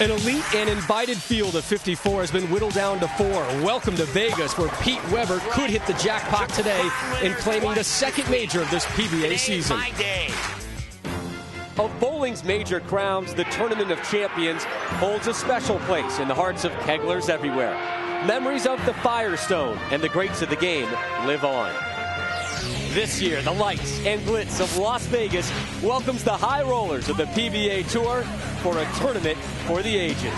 An elite and invited field of 54 has been whittled down to 4. Welcome to Vegas, where Pete Weber could hit the jackpot today in claiming the second major of this PBA season. Of bowling's major crowns, the Tournament of Champions holds a special place in the hearts of kegglers everywhere. Memories of the Firestone and the greats of the game live on. This year, the lights and glitz of Las Vegas welcomes the high rollers of the PBA Tour for a tournament for the ages.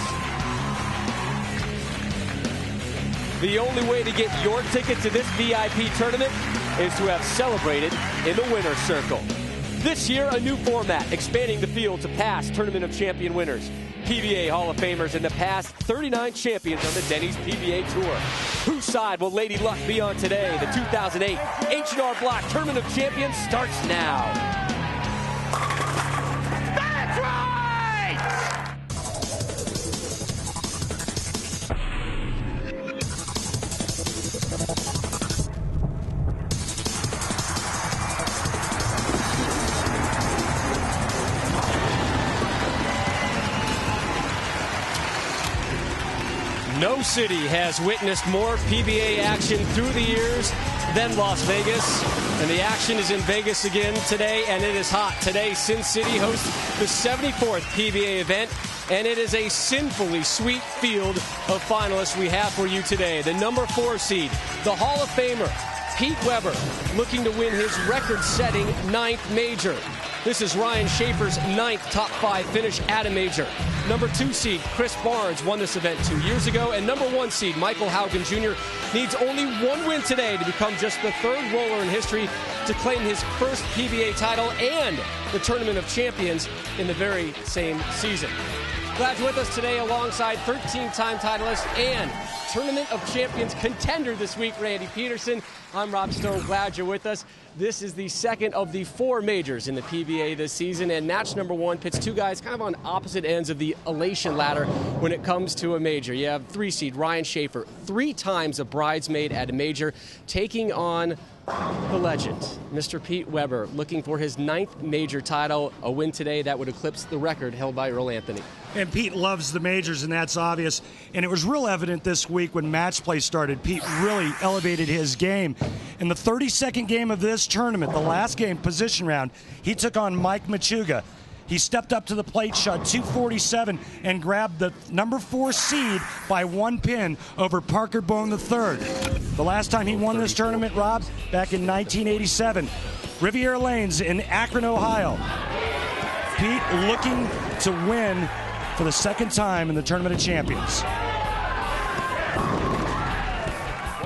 The only way to get your ticket to this VIP tournament is to have celebrated in the winner's circle. This year, a new format, expanding the field to past Tournament of Champion winners, PBA Hall of Famers, and the past 39 champions on the Denny's PBA Tour. Whose side will Lady Luck be on today? The 2008 H&R Block Tournament of Champions starts now. That's right! No city has witnessed more PBA action through the years than Las Vegas. And the action is in Vegas again today, and it is hot. Today, Sin City hosts the 74th PBA event, and it is a sinfully sweet field of finalists we have for you today. The number 4 seed, the Hall of Famer, Pete Weber, looking to win his record-setting 9th major. This is Ryan Shafer's 9th top 5 finish at a major. Number 2 seed, Chris Barnes, won this event 2 years ago. And number 1 seed, Michael Haugen Jr., needs only 1 win today to become just the 3rd roller in history to claim his first PBA title and the Tournament of Champions in the very same season. Glad you're with us today alongside 13-time titleist and Tournament of Champions contender this week, Randy Peterson. I'm Rob Stone. Glad you're with us. This is the second of the 4 majors in the PBA this season, and match number 1 pits 2 guys kind of on opposite ends of the elation ladder when it comes to a major. You have 3 seed Ryan Shafer, 3 times a bridesmaid at a major, taking on the legend, Mr. Pete Weber, looking for his 9th major title. A win today that would eclipse the record held by Earl Anthony. And Pete loves the majors, and that's obvious. And it was real evident this week when match play started. Pete really elevated his game. In the 32nd game of this tournament, the last game, position round, he took on Mike Machuga. He stepped up to the plate, shot .247, and grabbed the number 4 seed by 1 pin over Parker Bone III. The last time he won this tournament, Rob, back in 1987. Riviera Lanes in Akron, Ohio. Pete looking to win for the 2nd time in the Tournament of Champions.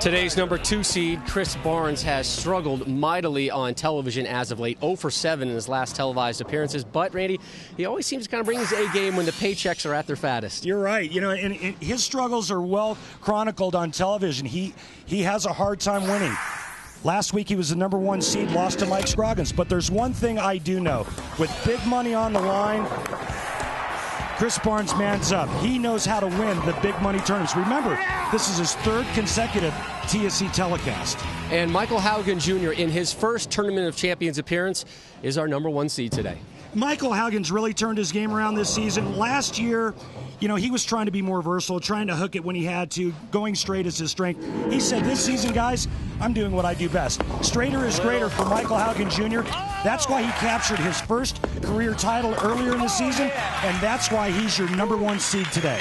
Today's number 2 seed, Chris Barnes, has struggled mightily on television as of late. 0 for 7 in his last televised appearances. But, Randy, he always seems to kind of bring his A game when the paychecks are at their fattest. You're right. You know, and his struggles are well chronicled on television. He has a hard time winning. Last week he was the number 1 seed, lost to Mike Scroggins. But there's one thing I do know. With big money on the line, Chris Barnes mans up. He knows how to win the big money tournaments. Remember, this is his 3rd consecutive TSC telecast. And Michael Haugen Jr., in his first Tournament of Champions appearance, is our number 1 seed today. Michael Haugen's really turned his game around this season. Last year, you know, he was trying to be more versatile, trying to hook it when he had to, going straight is his strength. He said, this season, guys, I'm doing what I do best. Straighter is greater for Michael Haugen Jr. That's why he captured his first career title earlier in the season, and that's why he's your number 1 seed today.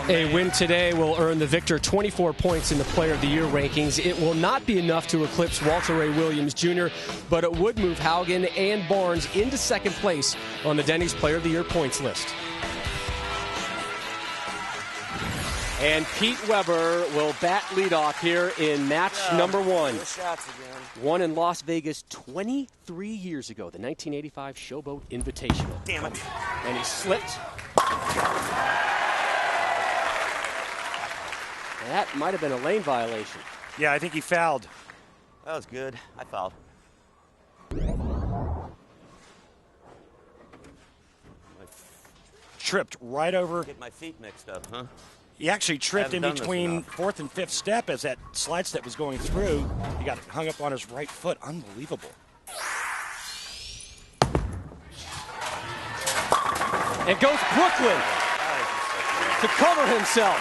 A win today will earn the victor 24 points in the Player of the Year rankings. It will not be enough to eclipse Walter Ray Williams Jr., but it would move Haugen and Barnes into 2nd place on the Denny's Player of the Year points list. And Pete Weber will bat leadoff here in match number 1. Won in Las Vegas 23 years ago, the 1985 Showboat Invitational. Damn it. And he slipped. That might have been a lane violation. Yeah, I think he fouled. That was good. I fouled. Tripped right over. Get my feet mixed up, huh? He actually tripped in between 4th and 5th step as that slide step was going through. He got hung up on his right foot. Unbelievable. And goes Brooklyn. to cover himself.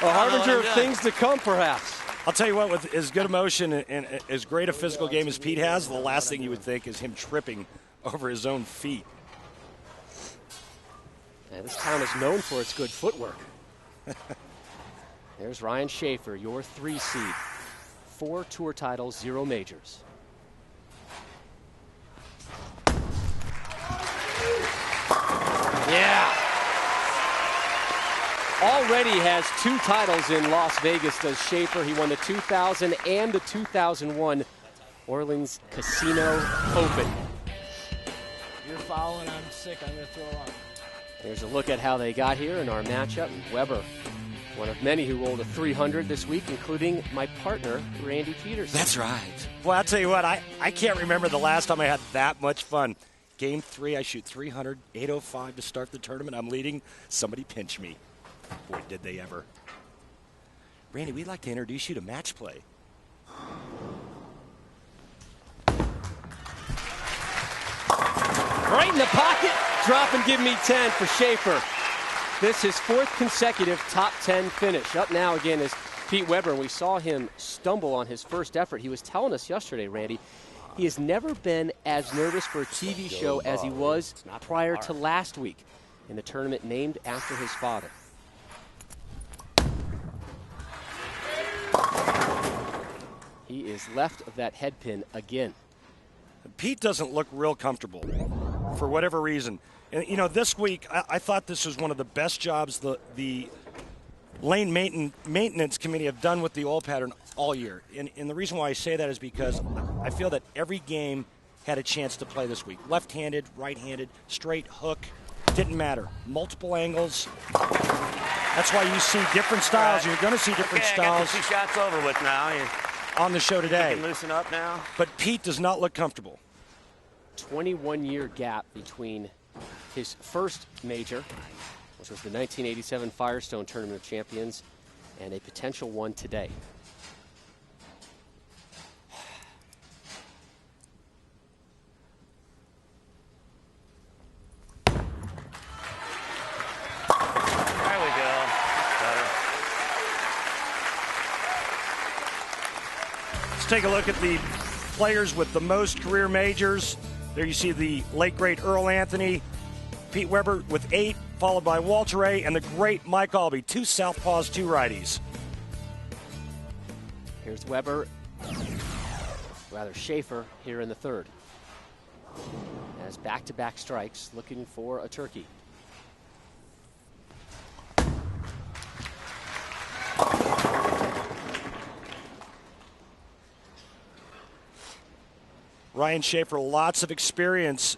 A harbinger of things to come, perhaps. I'll tell you what, with as good emotion and as great a physical game as Pete has, the last thing you would think is him tripping over his own feet. Yeah, this town is known for its good footwork. There's Ryan Shafer, your 3 seed. 4 tour titles, 0 majors. Yeah. Already has 2 titles in Las Vegas, does Shafer. He won the 2000 and the 2001 Orleans Casino Open. You're fouling, I'm sick, I'm going to throw up. Here's a look at how they got here in our matchup. Weber, one of many who rolled a 300 this week, including my partner, Randy Peterson. That's right. Well, I'll tell you what, I can't remember the last time I had that much fun. Game 3, I shoot 300, 805 to start the tournament. I'm leading. Somebody pinch me. Boy, did they ever. Randy, we'd like to introduce you to match play. Right in the pocket. Drop and give me 10 for Shafer. This is 4th consecutive top 10 finish. Up now again is Pete Weber, and we saw him stumble on his first effort. He was telling us yesterday, Randy, he has never been as nervous for a TV show as he was prior to last week in the tournament named after his father. He is left of that head pin again. Pete doesn't look real comfortable for whatever reason. And, you know, this week, I thought this was one of the best jobs the lane maintenance committee have done with the oil pattern all year. And the reason why I say that is because I feel that every game had a chance to play this week. Left-handed, right-handed, straight, hook, didn't matter. Multiple angles. That's why you see different styles. You're going to see different styles. I got the 2 shots over with now. On the show today. You can loosen up now. But Pete does not look comfortable. 21-year gap between his first major, which was the 1987 Firestone Tournament of Champions, and a potential one today. There we go. Better. Let's take a look at the players with the most career majors. There you see the late, great Earl Anthony, Pete Weber with 8, followed by Walter Ray, and the great Mike Albee. 2 southpaws, 2 righties. Here's Weber, rather Shafer, here in the 3rd. As back-to-back strikes, looking for a turkey. Ryan Shafer, lots of experience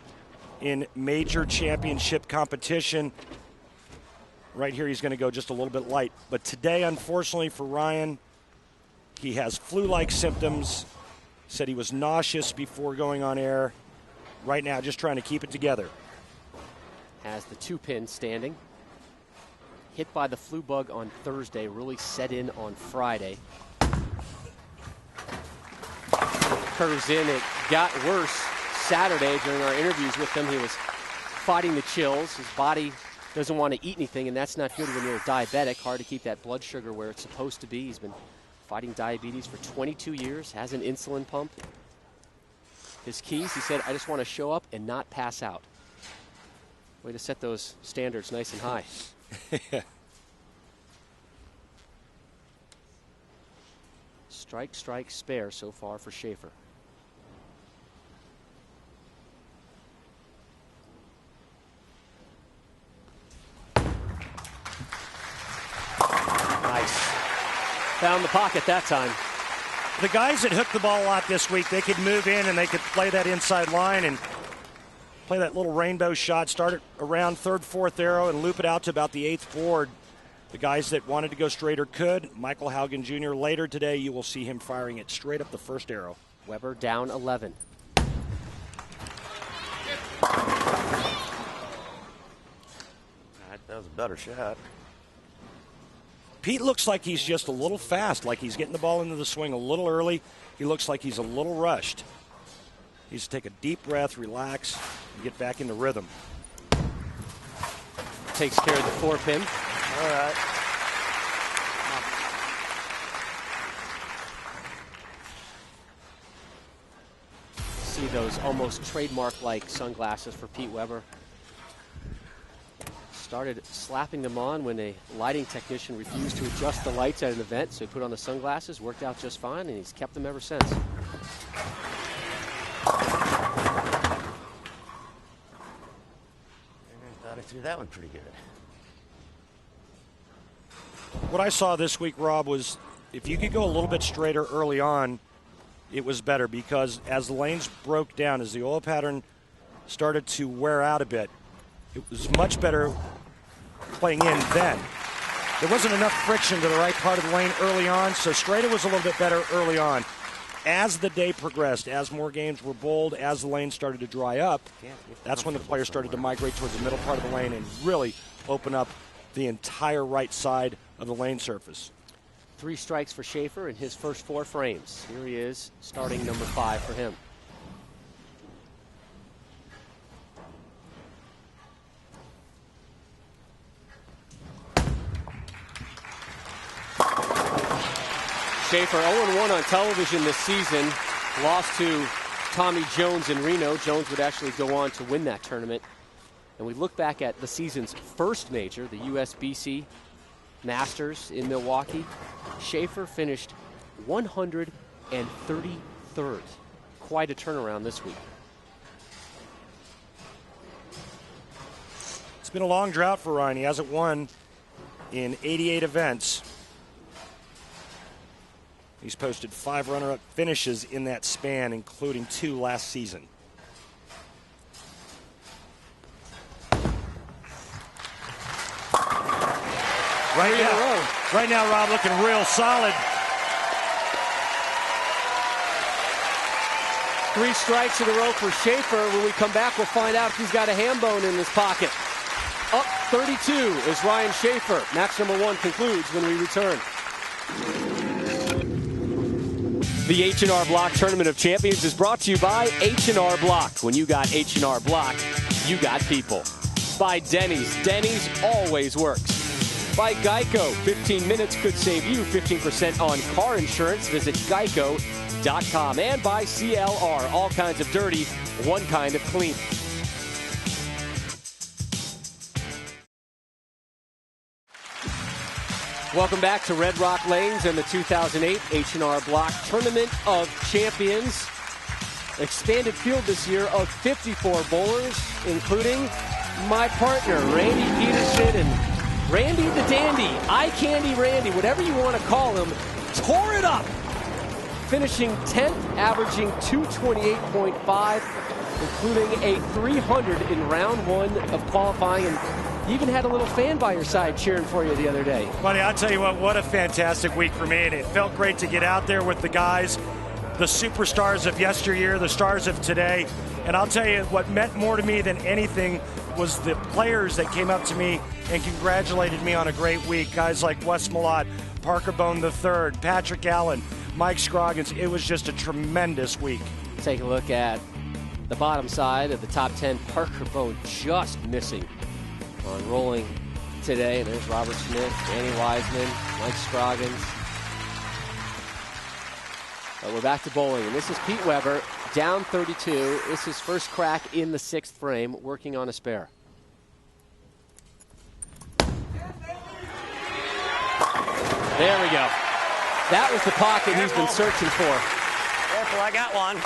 in major championship competition. Right here, he's going to go just a little bit light. But today, unfortunately for Ryan, he has flu-like symptoms. Said he was nauseous before going on air. Right now, just trying to keep it together. Has the 2-pin standing. Hit by the flu bug on Thursday, really set in on Friday. Curves in, it got worse Saturday during our interviews with him. He was fighting the chills. His body doesn't want to eat anything, and that's not good when you're a diabetic. Hard to keep that blood sugar where it's supposed to be. He's been fighting diabetes for 22 years, has an insulin pump. His keys, he said, I just want to show up and not pass out. Way to set those standards nice and high. Strike, strike, spare so far for Shafer. Nice. Found the pocket that time. The guys that hooked the ball a lot this week, they could move in and they could play that inside line and play that little rainbow shot, start it around 3rd, 4th arrow and loop it out to about the 8th board. The guys that wanted to go straighter could. Michael Haugen Jr. later today, you will see him firing it straight up the 1st arrow. Weber down 11. That was a better shot. Pete looks like he's just a little fast, like he's getting the ball into the swing a little early. He looks like he's a little rushed. He needs to take a deep breath, relax, and get back into rhythm. takes care of the 4-pin. All right. See those almost trademark-like sunglasses for Pete Weber. Started slapping them on when a lighting technician refused to adjust the lights at an event, so he put on the sunglasses, worked out just fine, and he's kept them ever since. Thought I threw that one pretty good. What I saw this week, Rob, was if you could go a little bit straighter early on, it was better, because as the lanes broke down, as the oil pattern started to wear out a bit, it was much better playing in then. There wasn't enough friction to the right part of the lane early on, so straighter was a little bit better early on. As the day progressed, as more games were bowled, as the lane started to dry up, that's when the players started to migrate towards the middle part of the lane and really open up the entire right side of the lane surface. 3 strikes for Shafer in his first 4 frames. Here he is, starting number 5 for him. Shafer 0-1 on television this season. Lost to Tommy Jones in Reno. Jones would actually go on to win that tournament. And we look back at the season's first major, the USBC Masters in Milwaukee. Shafer finished 133rd. Quite a turnaround this week. It's been a long drought for Ryan. He hasn't won in 88 events. He's posted 5 runner-up finishes in that span, including 2 last season. Right now, Rob, looking real solid. 3 strikes in a row for Shafer. When we come back, we'll find out if he's got a ham bone in his pocket. Up 32 is Ryan Shafer. Match number 1 concludes when we return. The H&R Block Tournament of Champions is brought to you by H&R Block. When you got H&R Block, you got people. By Denny's. Denny's always works. By Geico. 15 minutes could save you 15% on car insurance. Visit geico.com. And by CLR. All kinds of dirty, one kind of clean. Welcome back to Red Rock Lanes and the 2008 H&R Block Tournament of Champions. Expanded field this year of 54 bowlers, including my partner, Randy Peterson, and Randy the Dandy, Eye Candy Randy, whatever you want to call him, tore it up. Finishing 10th, averaging 228.5, including a 300 in round 1 of qualifying, and you even had a little fan by your side cheering for you the other day. Buddy, I'll tell you what a fantastic week for me, and it felt great to get out there with the guys, the superstars of yesteryear, the stars of today. And I'll tell you what meant more to me than anything was the players that came up to me and congratulated me on a great week. Guys like Wes Malott, Parker Bone III, Patrick Allen, Mike Scroggins. It was just a tremendous week. Take a look at the bottom side of the top 10. Parker Bone just missing on rolling today. And there's Robert Smith, Danny Wiseman, Mike Scroggins. But we're back to bowling, and this is Pete Weber, down 32. This is his first crack in the 6th frame, working on a spare. There we go. That was the pocket he's been searching for. Careful, I got one.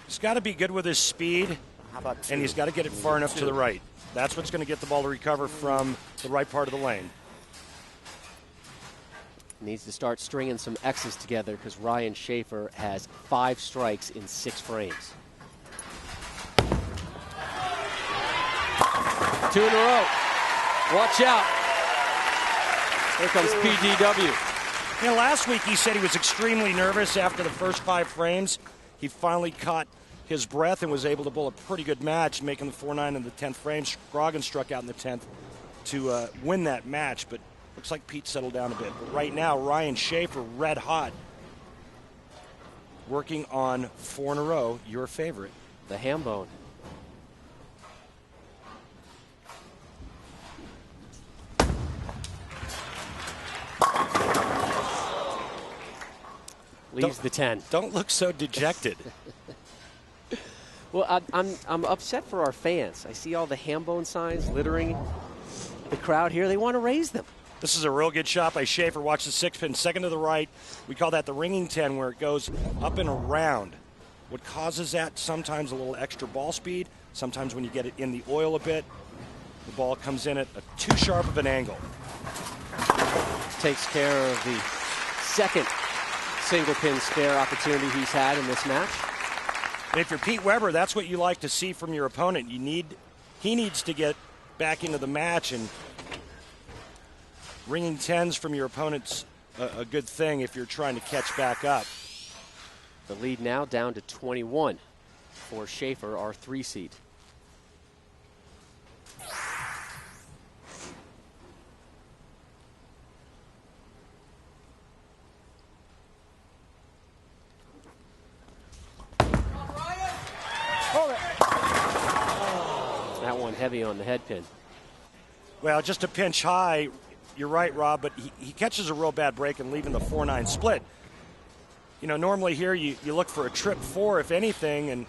He's got to be good with his speed. How about 2? And he's got to get it far enough to the right. That's what's going to get the ball to recover from the right part of the lane. Needs to start stringing some X's together because Ryan Shafer has 5 strikes in 6 frames. 2 in a row. Watch out. Here comes PDW. You know, last week he said he was extremely nervous after the first 5 frames. He finally caught his breath and was able to bowl a pretty good match, making the 4-9 in the 10th frame. Scroggins struck out in the 10th to win that match, but looks like Pete settled down a bit. But right now, Ryan Shafer, red hot, working on 4 in a row, your favorite. The ham bone. leaves the 10. Don't look so dejected. Well, I'm upset for our fans. I see all the ham bone signs littering the crowd here. They want to raise them. This is a real good shot by Shafer. Watch the 6-pin, second to the right. We call that the ringing 10, where it goes up and around. What causes that? Sometimes a little extra ball speed. Sometimes when you get it in the oil a bit, the ball comes in at too sharp of an angle. Takes care of the second single pin spare opportunity he's had in this match. And if you're Pete Weber, that's what you like to see from your opponent. He needs to get back into the match, and ringing 10s from your opponent's a good thing if you're trying to catch back up. The lead now down to 21 for Shafer, our 3 seed. That one heavy on the head pin. Well, just a pinch high. You're right, Rob, but he catches a real bad break and leaving the 4-9 split. You know, normally here you look for a trip 4, if anything, and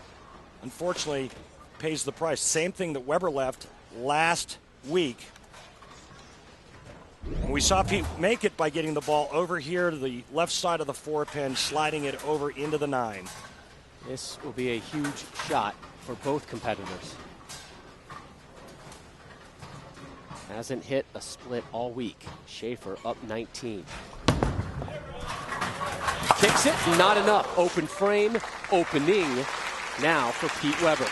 unfortunately pays the price. Same thing that Weber left last week. And we saw Pete make it by getting the ball over here to the left side of the 4-pin, sliding it over into the 9. This will be a huge shot for both competitors. Hasn't hit a split all week. Shafer up 19. Kicks it, not enough. Open frame, opening now for Pete Weber.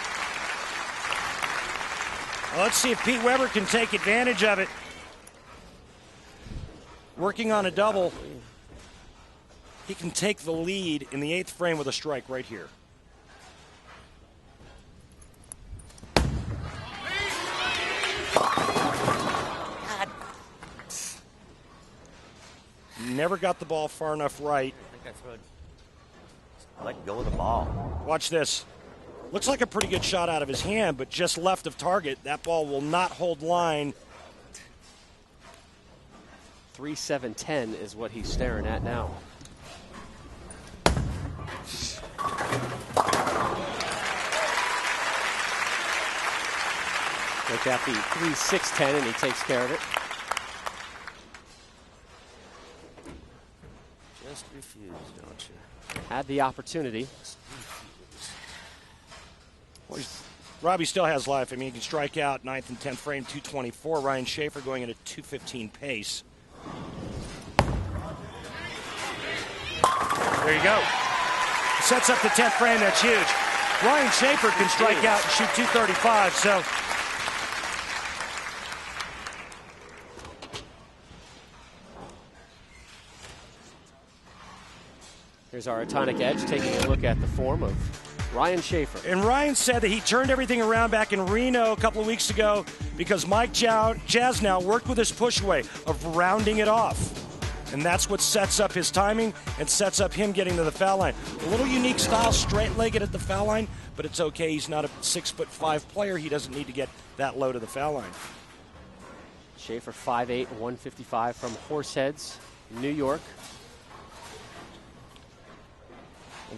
Well, let's see if Pete Weber can take advantage of it. Working on a double. He can take the lead in the 8th frame with a strike right here. Never got the ball far enough right. I think I let go of the ball. Watch this. Looks like a pretty good shot out of his hand, but just left of target. That ball will not hold line. 3-7-10 is what he's staring at now. Make that be 3-6-10, and he takes care of it. Just refuse, don't you? Had the opportunity. Well, Robbie still has life. I mean, he can strike out 9th and 10th frame, 224. Ryan Shafer going at a 215 pace. There you go. Sets up the 10th frame. That's huge. Ryan Shafer can strike out and shoot 235, so. Here's our Atonic Edge taking a look at the form of Ryan Shafer. And Ryan said that he turned everything around back in Reno a couple of weeks ago because Mike Jasnow worked with his push-away of rounding it off. And that's what sets up his timing and sets up him getting to the foul line. A little unique style, straight-legged at the foul line, but it's okay. He's not a 6'5" player. He doesn't need to get that low to the foul line. Shafer 5'8", 155 from Horseheads, New York.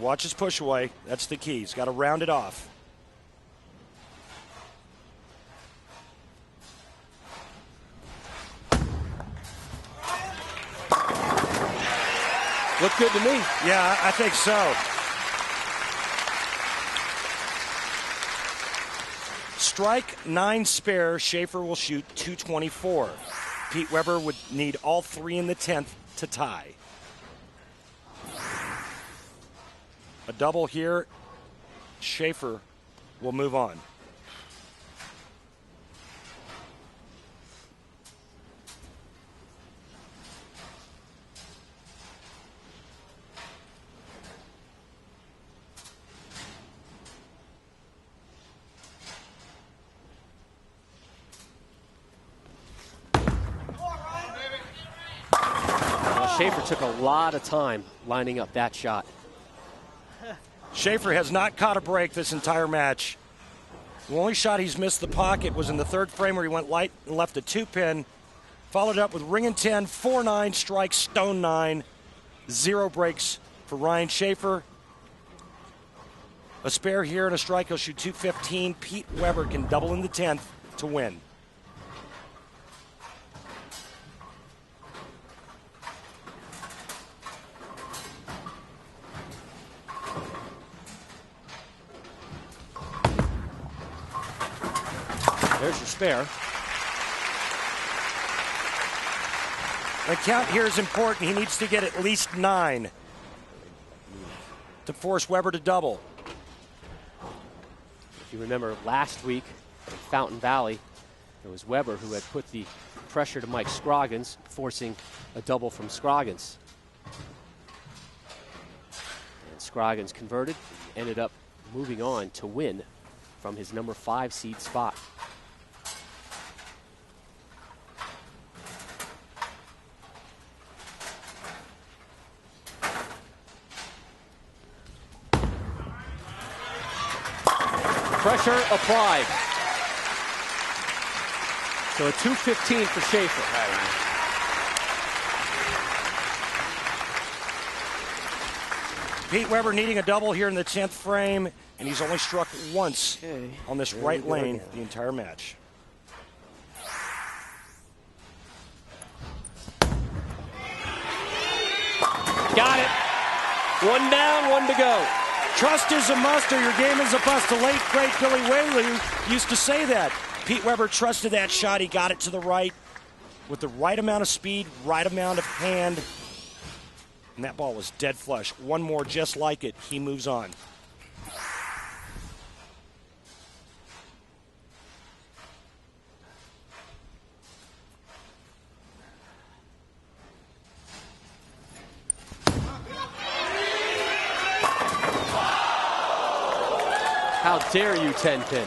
Watch his push away. That's the key. He's got to round it off. Looked good to me. Yeah, I think so. Strike 9 spare. Shafer will shoot 224. Pete Weber would need all 3 in the 10th to tie. A double here. Shafer will move on. Shafer took a lot of time lining up that shot. Shafer has not caught a break this entire match. The only shot he's missed the pocket was in the 3rd frame where he went light and left a 2-pin. Followed up with ring and 10, 4-9, strike, stone 9. 0 breaks for Ryan Shafer. A spare here and a strike. He'll shoot 215. Pete Weber can double in the 10th to win. There's your spare. The count here is important. He needs to get at least 9 to force Weber to double. If you remember last week in Fountain Valley, it was Weber who had put the pressure to Mike Scroggins, forcing a double from Scroggins. And Scroggins converted, ended up moving on to win from his number 5 seed spot. Pressure applied. So a 215 for Shafer. Pete Weber needing a double here in the 10th frame, and he's only struck once on this right lane the entire match. Got it. 1 down, 1 to go. Trust is a must or your game is a bust. The late, great Billy Whaley used to say that. Pete Weber trusted that shot. He got it to the right with the right amount of speed, right amount of hand. And that ball was dead flush. One more just like it. He moves on. How dare you 10-pin?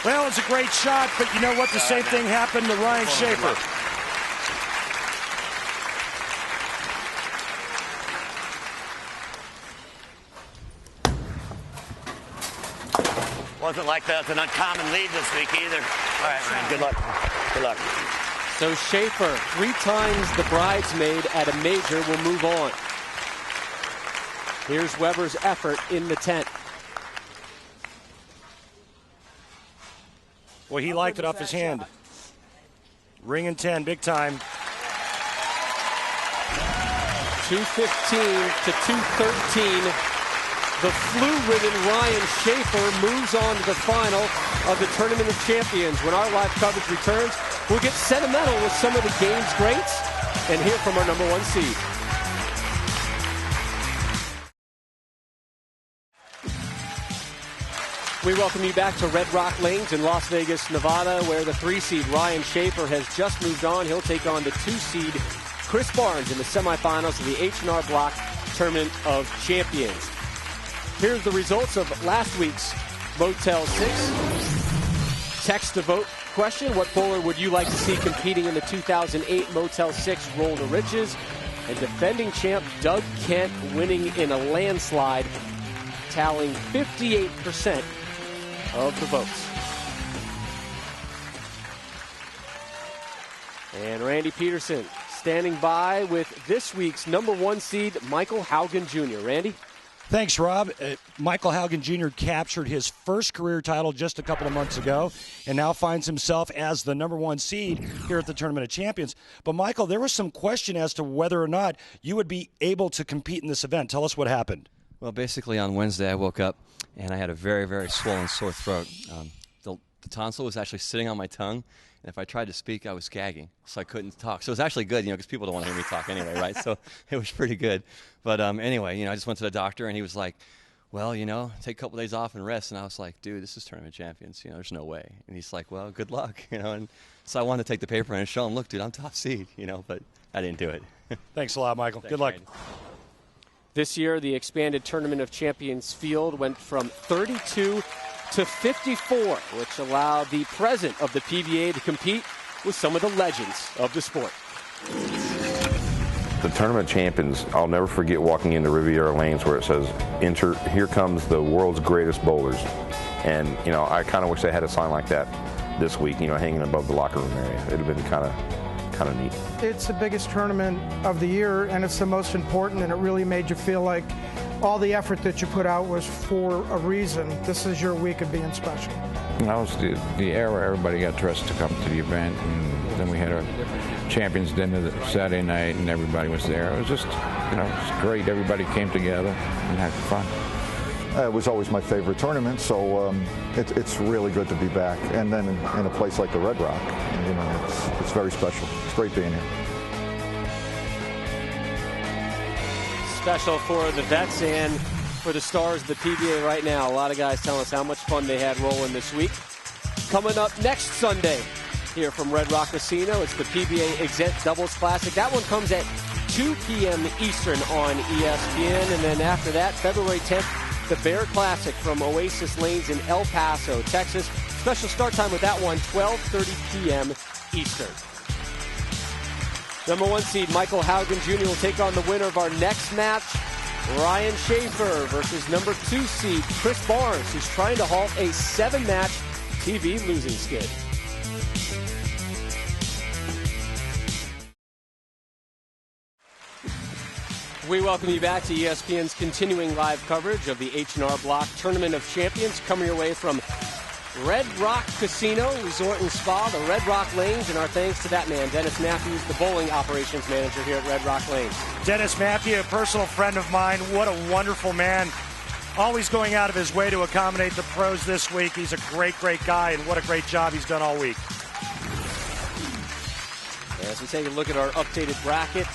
Well, it's a great shot, but you know what? The same thing happened to Ryan Shafer. Wasn't like that's an uncommon lead this week either. All right, man. Good luck. Good luck. So Shafer, 3 times the bridesmaid at a major, will move on. Here's Weber's effort in the 10th. Well, he liked it off his hand. Ring and 10, big time. 215 to 213. The flu-ridden Ryan Shafer moves on to the final of the Tournament of Champions. When our live coverage returns, we'll get sentimental with some of the game's greats and hear from our number 1 seed. We welcome you back to Red Rock Lanes in Las Vegas, Nevada, where the 3 seed Ryan Shafer has just moved on. He'll take on the 2 seed Chris Barnes in the semifinals of the H&R Block Tournament of Champions. Here's the results of last week's Motel 6 text to vote question. What bowler would you like to see competing in the 2008 Motel 6 Roll to Riches? And defending champ Doug Kent winning in a landslide, tallying 58% of the votes. And Randy Peterson standing by with this week's number 1 seed, Michael Haugen Jr. Randy? Thanks, Rob. Michael Haugen Jr. captured his first career title just a couple of months ago and now finds himself as the number 1 seed here at the Tournament of Champions. But, Michael, there was some question as to whether or not you would be able to compete in this event. Tell us what happened. Well, basically on Wednesday I woke up and I had a very, very swollen sore throat. The tonsil was actually sitting on my tongue, and if I tried to speak, I was gagging, so I couldn't talk. So it was actually good, because people don't want to hear me talk anyway, right? So it was pretty good. But anyway, I just went to the doctor, and he was like, well, take a couple days off and rest. And I was like, dude, this is Tournament Champions. There's no way. And he's like, well, good luck, And so I wanted to take the paper and show him, look, dude, I'm top seed, but I didn't do it. Thanks a lot, Michael. Good luck. Randy. This year, the expanded Tournament of Champions field went from 32 to 54, which allowed the president of the PBA to compete with some of the legends of the sport. The Tournament of Champions, I'll never forget walking into Riviera Lanes where it says, "Enter, here comes the world's greatest bowlers." And, I kind of wish they had a sign like that this week, hanging above the locker room area. It would have been kind of kind of neat. It's the biggest tournament of the year, and it's the most important, and it really made you feel like all the effort that you put out was for a reason. This is your week of being special. That was the era everybody got dressed to come to the event, and then we had our Champions Dinner Saturday night, and everybody was there. It was just, it was great. Everybody came together and had fun. It was always my favorite tournament, so it's really good to be back. And then in a place like the Red Rock, it's very special. It's great being here. Special for the vets and for the stars of the PBA right now. A lot of guys telling us how much fun they had rolling this week. Coming up next Sunday here from Red Rock Casino, it's the PBA Exempt Doubles Classic. That one comes at 2 p.m. Eastern on ESPN. And then after that, February 10th, the Bear Classic from Oasis Lanes in El Paso, Texas. Special start time with that one, 12:30 p.m. Eastern. Number 1 seed Michael Haugen Jr. will take on the winner of our next match, Ryan Shafer, versus number 2 seed Chris Barnes, who's trying to halt a 7-match TV losing skid. We welcome you back to ESPN's continuing live coverage of the H&R Block Tournament of Champions, coming your way from Red Rock Casino, Resort and Spa, the Red Rock Lanes, and our thanks to that man, Dennis Matthews, the bowling operations manager here at Red Rock Lanes. Dennis Matthews, a personal friend of mine. What a wonderful man. Always going out of his way to accommodate the pros this week. He's a great, great guy, and what a great job he's done all week. As we take a look at our updated bracket,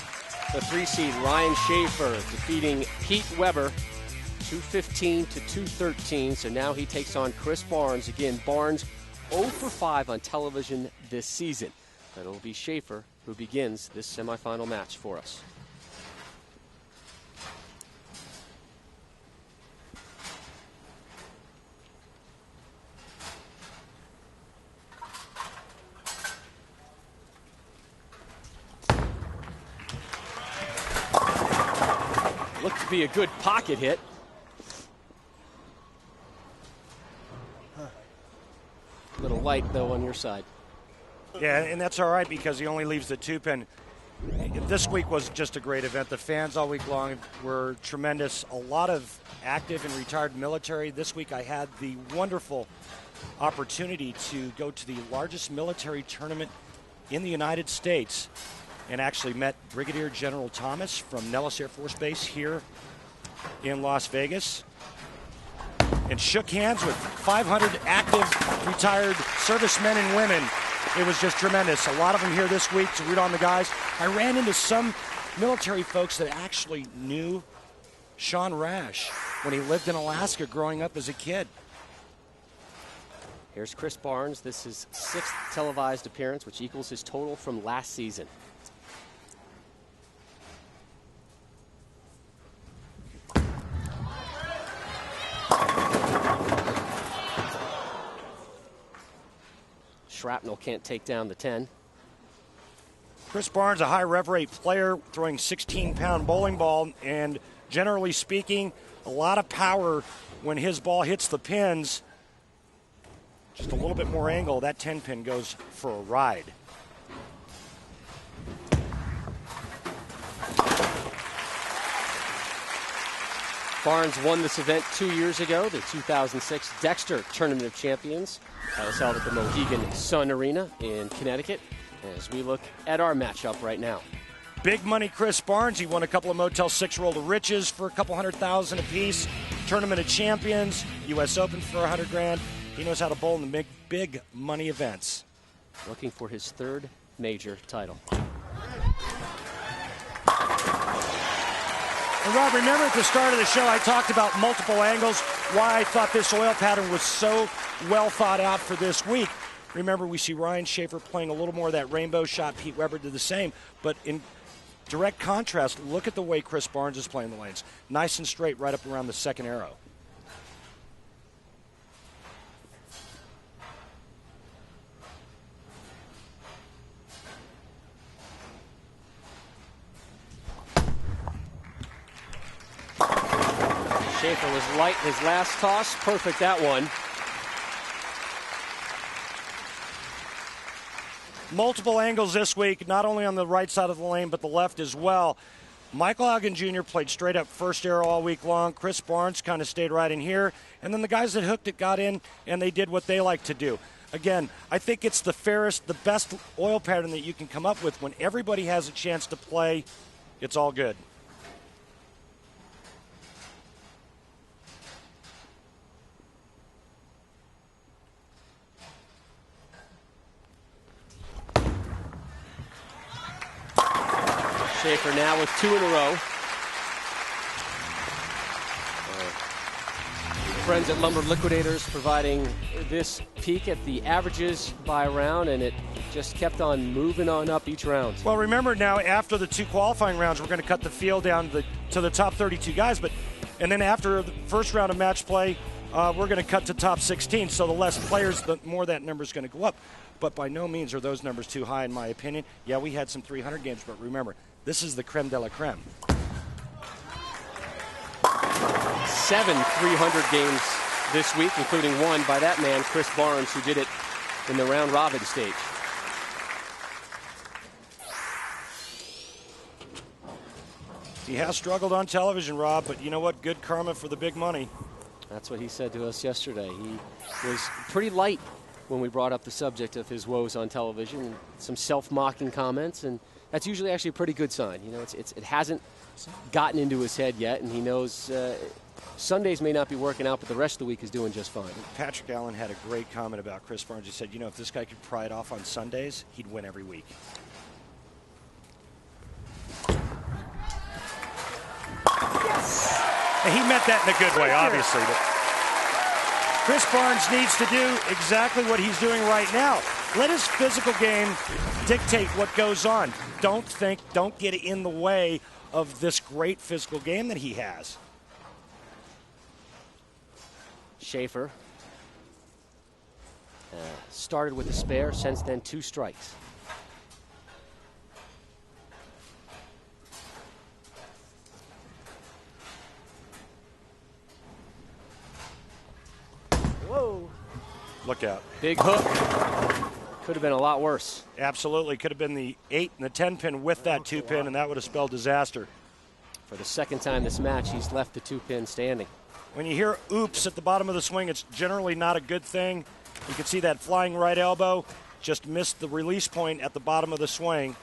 the 3 seed Ryan Shafer defeating Pete Weber 215 to 213. So now he takes on Chris Barnes. Again, Barnes 0 for 5 on television this season. But it'll be Shafer who begins this semifinal match for us. Looked to be a good pocket hit. A little light, though, on your side. Yeah, and that's all right because he only leaves the 2-pin. This week was just a great event. The fans all week long were tremendous. A lot of active and retired military. This week I had the wonderful opportunity to go to the largest military tournament in the United States and actually met Brigadier General Thomas from Nellis Air Force Base here in Las Vegas, and shook hands with 500 active retired servicemen and women. It was just tremendous. A lot of them here this week to root on the guys. I ran into some military folks that actually knew Sean Rash when he lived in Alaska growing up as a kid. Here's Chris Barnes. This is 6th televised appearance, which equals his total from last season. Shrapnel can't take down the 10. Chris Barnes, a high rev rate player, throwing 16-pound bowling ball, and generally speaking, a lot of power when his ball hits the pins. Just a little bit more angle, that 10-pin goes for a ride. Barnes won this event 2 years ago, the 2006 Dexter Tournament of Champions. That was held at the Mohegan Sun Arena in Connecticut. As we look at our matchup right now. Big money Chris Barnes. He won a couple of Motel 6 Roll to Riches for a couple $100,000 apiece. Tournament of Champions, U.S. Open for $100,000. He knows how to bowl in the big money events. Looking for his 3rd major title. And Rob, remember at the start of the show I talked about multiple angles, why I thought this oil pattern was so well thought out for this week. Remember, we see Ryan Shafer playing a little more of that rainbow shot. Pete Weber did the same. But in direct contrast, look at the way Chris Barnes is playing the lanes. Nice and straight right up around the 2nd arrow. Shafer was light his last toss. Perfect that one. multiple angles this week, not only on the right side of the lane, but the left as well. Michael Haugen Jr. played straight up first arrow all week long. Chris Barnes kind of stayed right in here. And then the guys that hooked it got in, and they did what they like to do. Again, I think it's the fairest, the best oil pattern that you can come up with when everybody has a chance to play. It's all good. Shafer now with 2 in a row. Friends at Lumber Liquidators providing this peek at the averages by round, and it just kept on moving on up each round. Well, remember now, after the 2 qualifying rounds, we're going to cut the field down to the top 32 guys, and then after the first round of match play, we're going to cut to top 16. So the less players, the more that number is going to go up. But by no means are those numbers too high, in my opinion. Yeah, we had some 300 games, but remember, this is the creme de la creme. 7 300 games this week, including 1 by that man, Chris Barnes, who did it in the round robin stage. He has struggled on television, Rob, but you know what? Good karma for the big money. That's what he said to us yesterday. He was pretty light when we brought up the subject of his woes on television, some self-mocking comments, and that's usually actually a pretty good sign. You know, it hasn't gotten into his head yet, and he knows Sundays may not be working out, but the rest of the week is doing just fine. Patrick Allen had a great comment about Chris Barnes. He said, you know, if this guy could pry it off on Sundays, he'd win every week. Yes! And he meant that in a good way, obviously. But Chris Barnes needs to do exactly what he's doing right now. Let his physical game dictate what goes on. Don't get in the way of this great physical game that he has. Shafer started with a spare, since then 2 strikes. Whoa. Look out. Big hook. Could have been a lot worse. Absolutely. Could have been the 8 and the 10 pin with that 2 pin, and that would have spelled disaster. For the second time this match, he's left the 2 pin standing. When you hear oops at the bottom of the swing, it's generally not a good thing. You can see that flying right elbow just missed the release point at the bottom of the swing.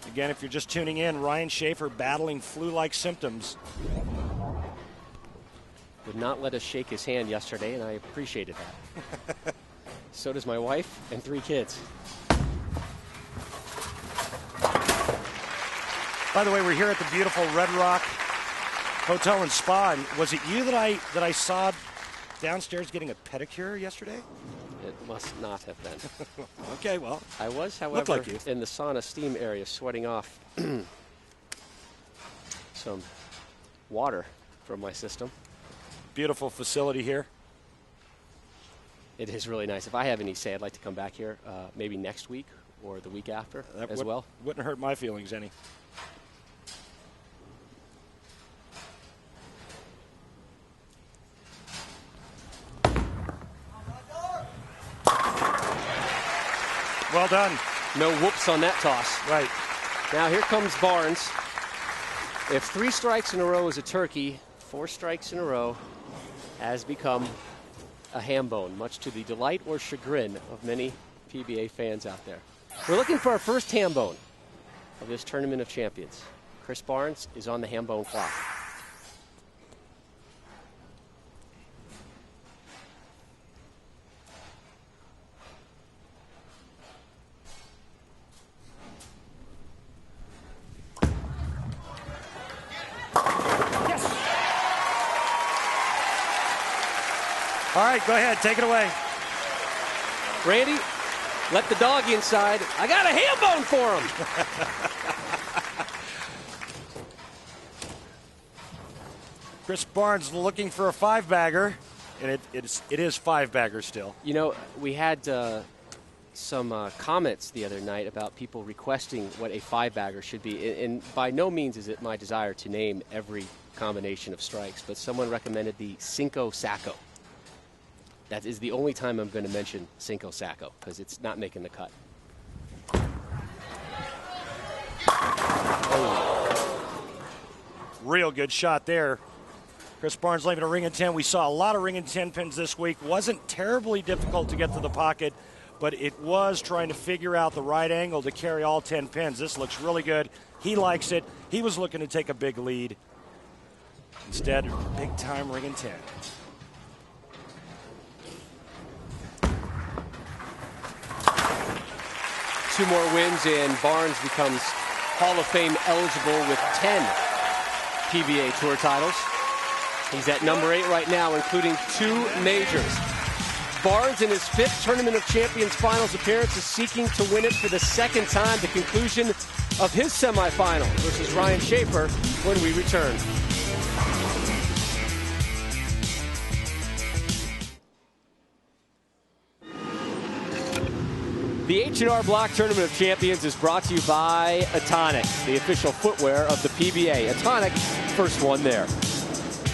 Again, if you're just tuning in, Ryan Shafer battling flu-like symptoms. Would not let us shake his hand yesterday, and I appreciated that. So does my wife and 3 kids. By the way, we're here at the beautiful Red Rock Hotel and Spa. And was it you that I saw downstairs getting a pedicure yesterday? It must not have been. Okay, well. I was, however, like you. in the sauna steam area sweating off some water from my system. Beautiful facility here. It is really nice. If I have any say, I'd like to come back here maybe next week or the week after as well. Wouldn't hurt my feelings any. Well done. No whoops on that toss. Right. Now here comes Barnes. If 3 strikes in a row is a turkey, 4 strikes in a row has become a ham bone, much to the delight or chagrin of many PBA fans out there. We're looking for our first ham bone of this Tournament of Champions. Chris Barnes is on the ham bone clock. All right, go ahead. Take it away. Randy, let the dog inside. I got a ham bone for him. Chris Barnes looking for a 5-bagger, and it is 5-bagger still. You know, we had some comments the other night about people requesting what a 5-bagger should be, and by no means is it my desire to name every combination of strikes, but someone recommended the Cinco Sacco. That is the only time I'm going to mention Cinco Sacco, because it's not making the cut. Real good shot there. Chris Barnes leaving a ring in 10. We saw a lot of ring in 10 pins this week. Wasn't terribly difficult to get to the pocket, but it was trying to figure out the right angle to carry all 10 pins. This looks really good. He likes it. He was looking to take a big lead. Instead, big time ring in 10. Two more wins and Barnes becomes Hall of Fame eligible with 10 PBA Tour titles. He's at number 8 right now, including 2 majors. Barnes in his 5th Tournament of Champions Finals appearance is seeking to win it for the 2nd time, the conclusion of his semifinal versus Ryan Shafer when we return. The H&R Block Tournament of Champions is brought to you by Atonic, the official footwear of the PBA. Atonic, first one there.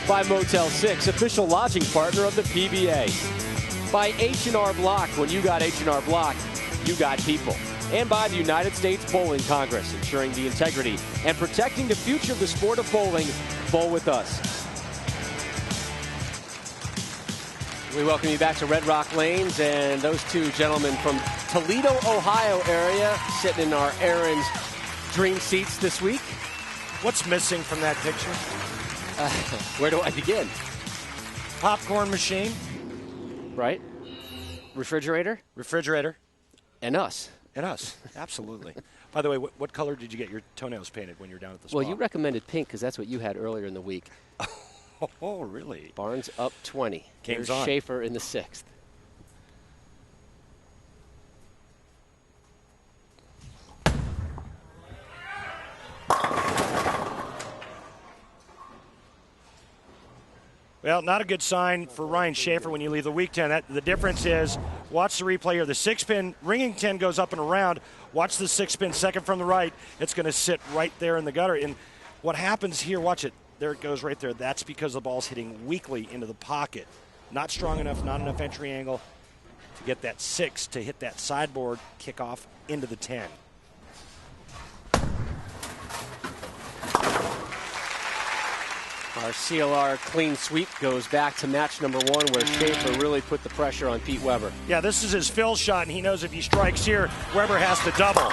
By Motel 6, official lodging partner of the PBA. By H&R Block, when you got H&R Block, you got people. And by the United States Bowling Congress, ensuring the integrity and protecting the future of the sport of bowling. Bowl with us. We welcome you back to Red Rock Lanes, and those two gentlemen from Toledo, Ohio area sitting in our Aaron's dream seats this week. What's missing from that picture? Where do I begin? Popcorn machine. Right. Refrigerator. Refrigerator. And us. And us. Absolutely. By the way, what color did you get your toenails painted when you were down at the spa? Well, you recommended pink because that's what you had earlier in the week. Oh, really? Barnes up 20. Game's Here's on. Shafer in the 6th. Well, not a good sign for Ryan Shafer when you leave the week 10. The difference is, watch the replay here. The 6-pin ringing 10 goes up and around. Watch the 6-pin second from the right. It's going to sit right there in the gutter. And what happens here, watch it. There it goes right there. That's because the ball's hitting weakly into the pocket. Not strong enough, not enough entry angle to get that 6 to hit that sideboard kickoff into the 10. Our CLR clean sweep goes back to match number 1, where Shafer really put the pressure on Pete Weber. Yeah, this is his fill shot, and he knows if he strikes here, Weber has to double.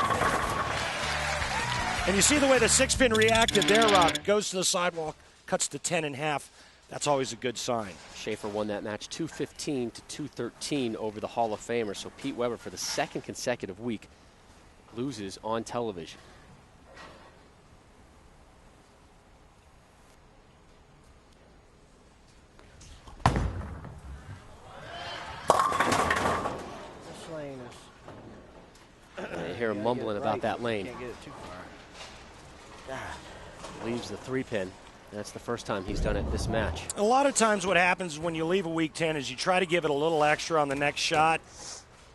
And you see the way the 6-pin reacted there, Rob. Goes to the sidewalk, cuts to 10 in half. That's always a good sign. Shafer won that match 215 to 213 over the Hall of Famer. So Pete Weber, for the 2nd consecutive week, loses on television. You hear him mumbling about that lane. Can't get it too far. Leaves the 3-pin. That's the first time he's done it this match. A lot of times what happens when you leave a week 10 is you try to give it a little extra on the next shot,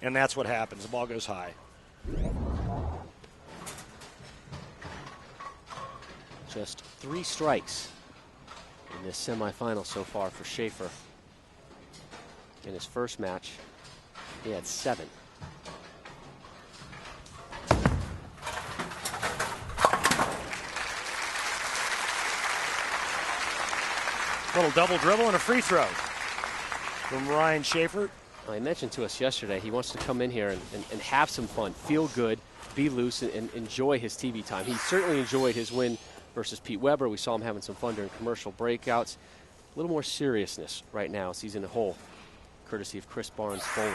and that's what happens. The ball goes high. Just 3 strikes in this semifinal so far for Shafer. In his first match, he had 7. Little double dribble and a free throw from Ryan Shafer. Well, he mentioned to us yesterday he wants to come in here and have some fun, feel good, be loose, and enjoy his TV time. He certainly enjoyed his win versus Pete Weber. We saw him having some fun during commercial breakouts. A little more seriousness right now as he's in the hole, courtesy of Chris Barnes bowling.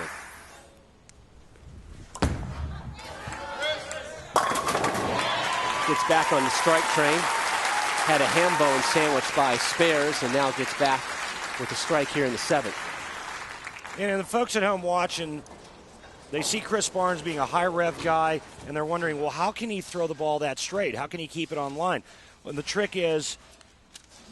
Gets back on the strike train. Had a ham bone sandwiched by Spares, and now gets back with a strike here in the 7th. And the folks at home watching, they see Chris Barnes being a high rev guy, and they're wondering, well, how can he throw the ball that straight? How can he keep it on line? Well, the trick is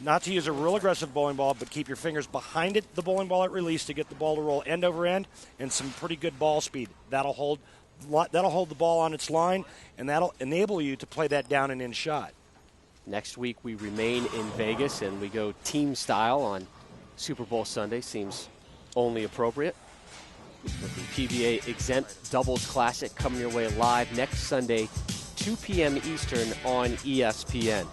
not to use a real aggressive bowling ball, but keep your fingers behind it, the bowling ball at release, to get the ball to roll end over end, and some pretty good ball speed. That'll hold the ball on its line, and that'll enable you to play that down and in shot. Next week we remain in Vegas and we go team style on Super Bowl Sunday. Seems only appropriate. With the PBA Exempt Doubles Classic coming your way live next Sunday, 2 p.m. Eastern on ESPN.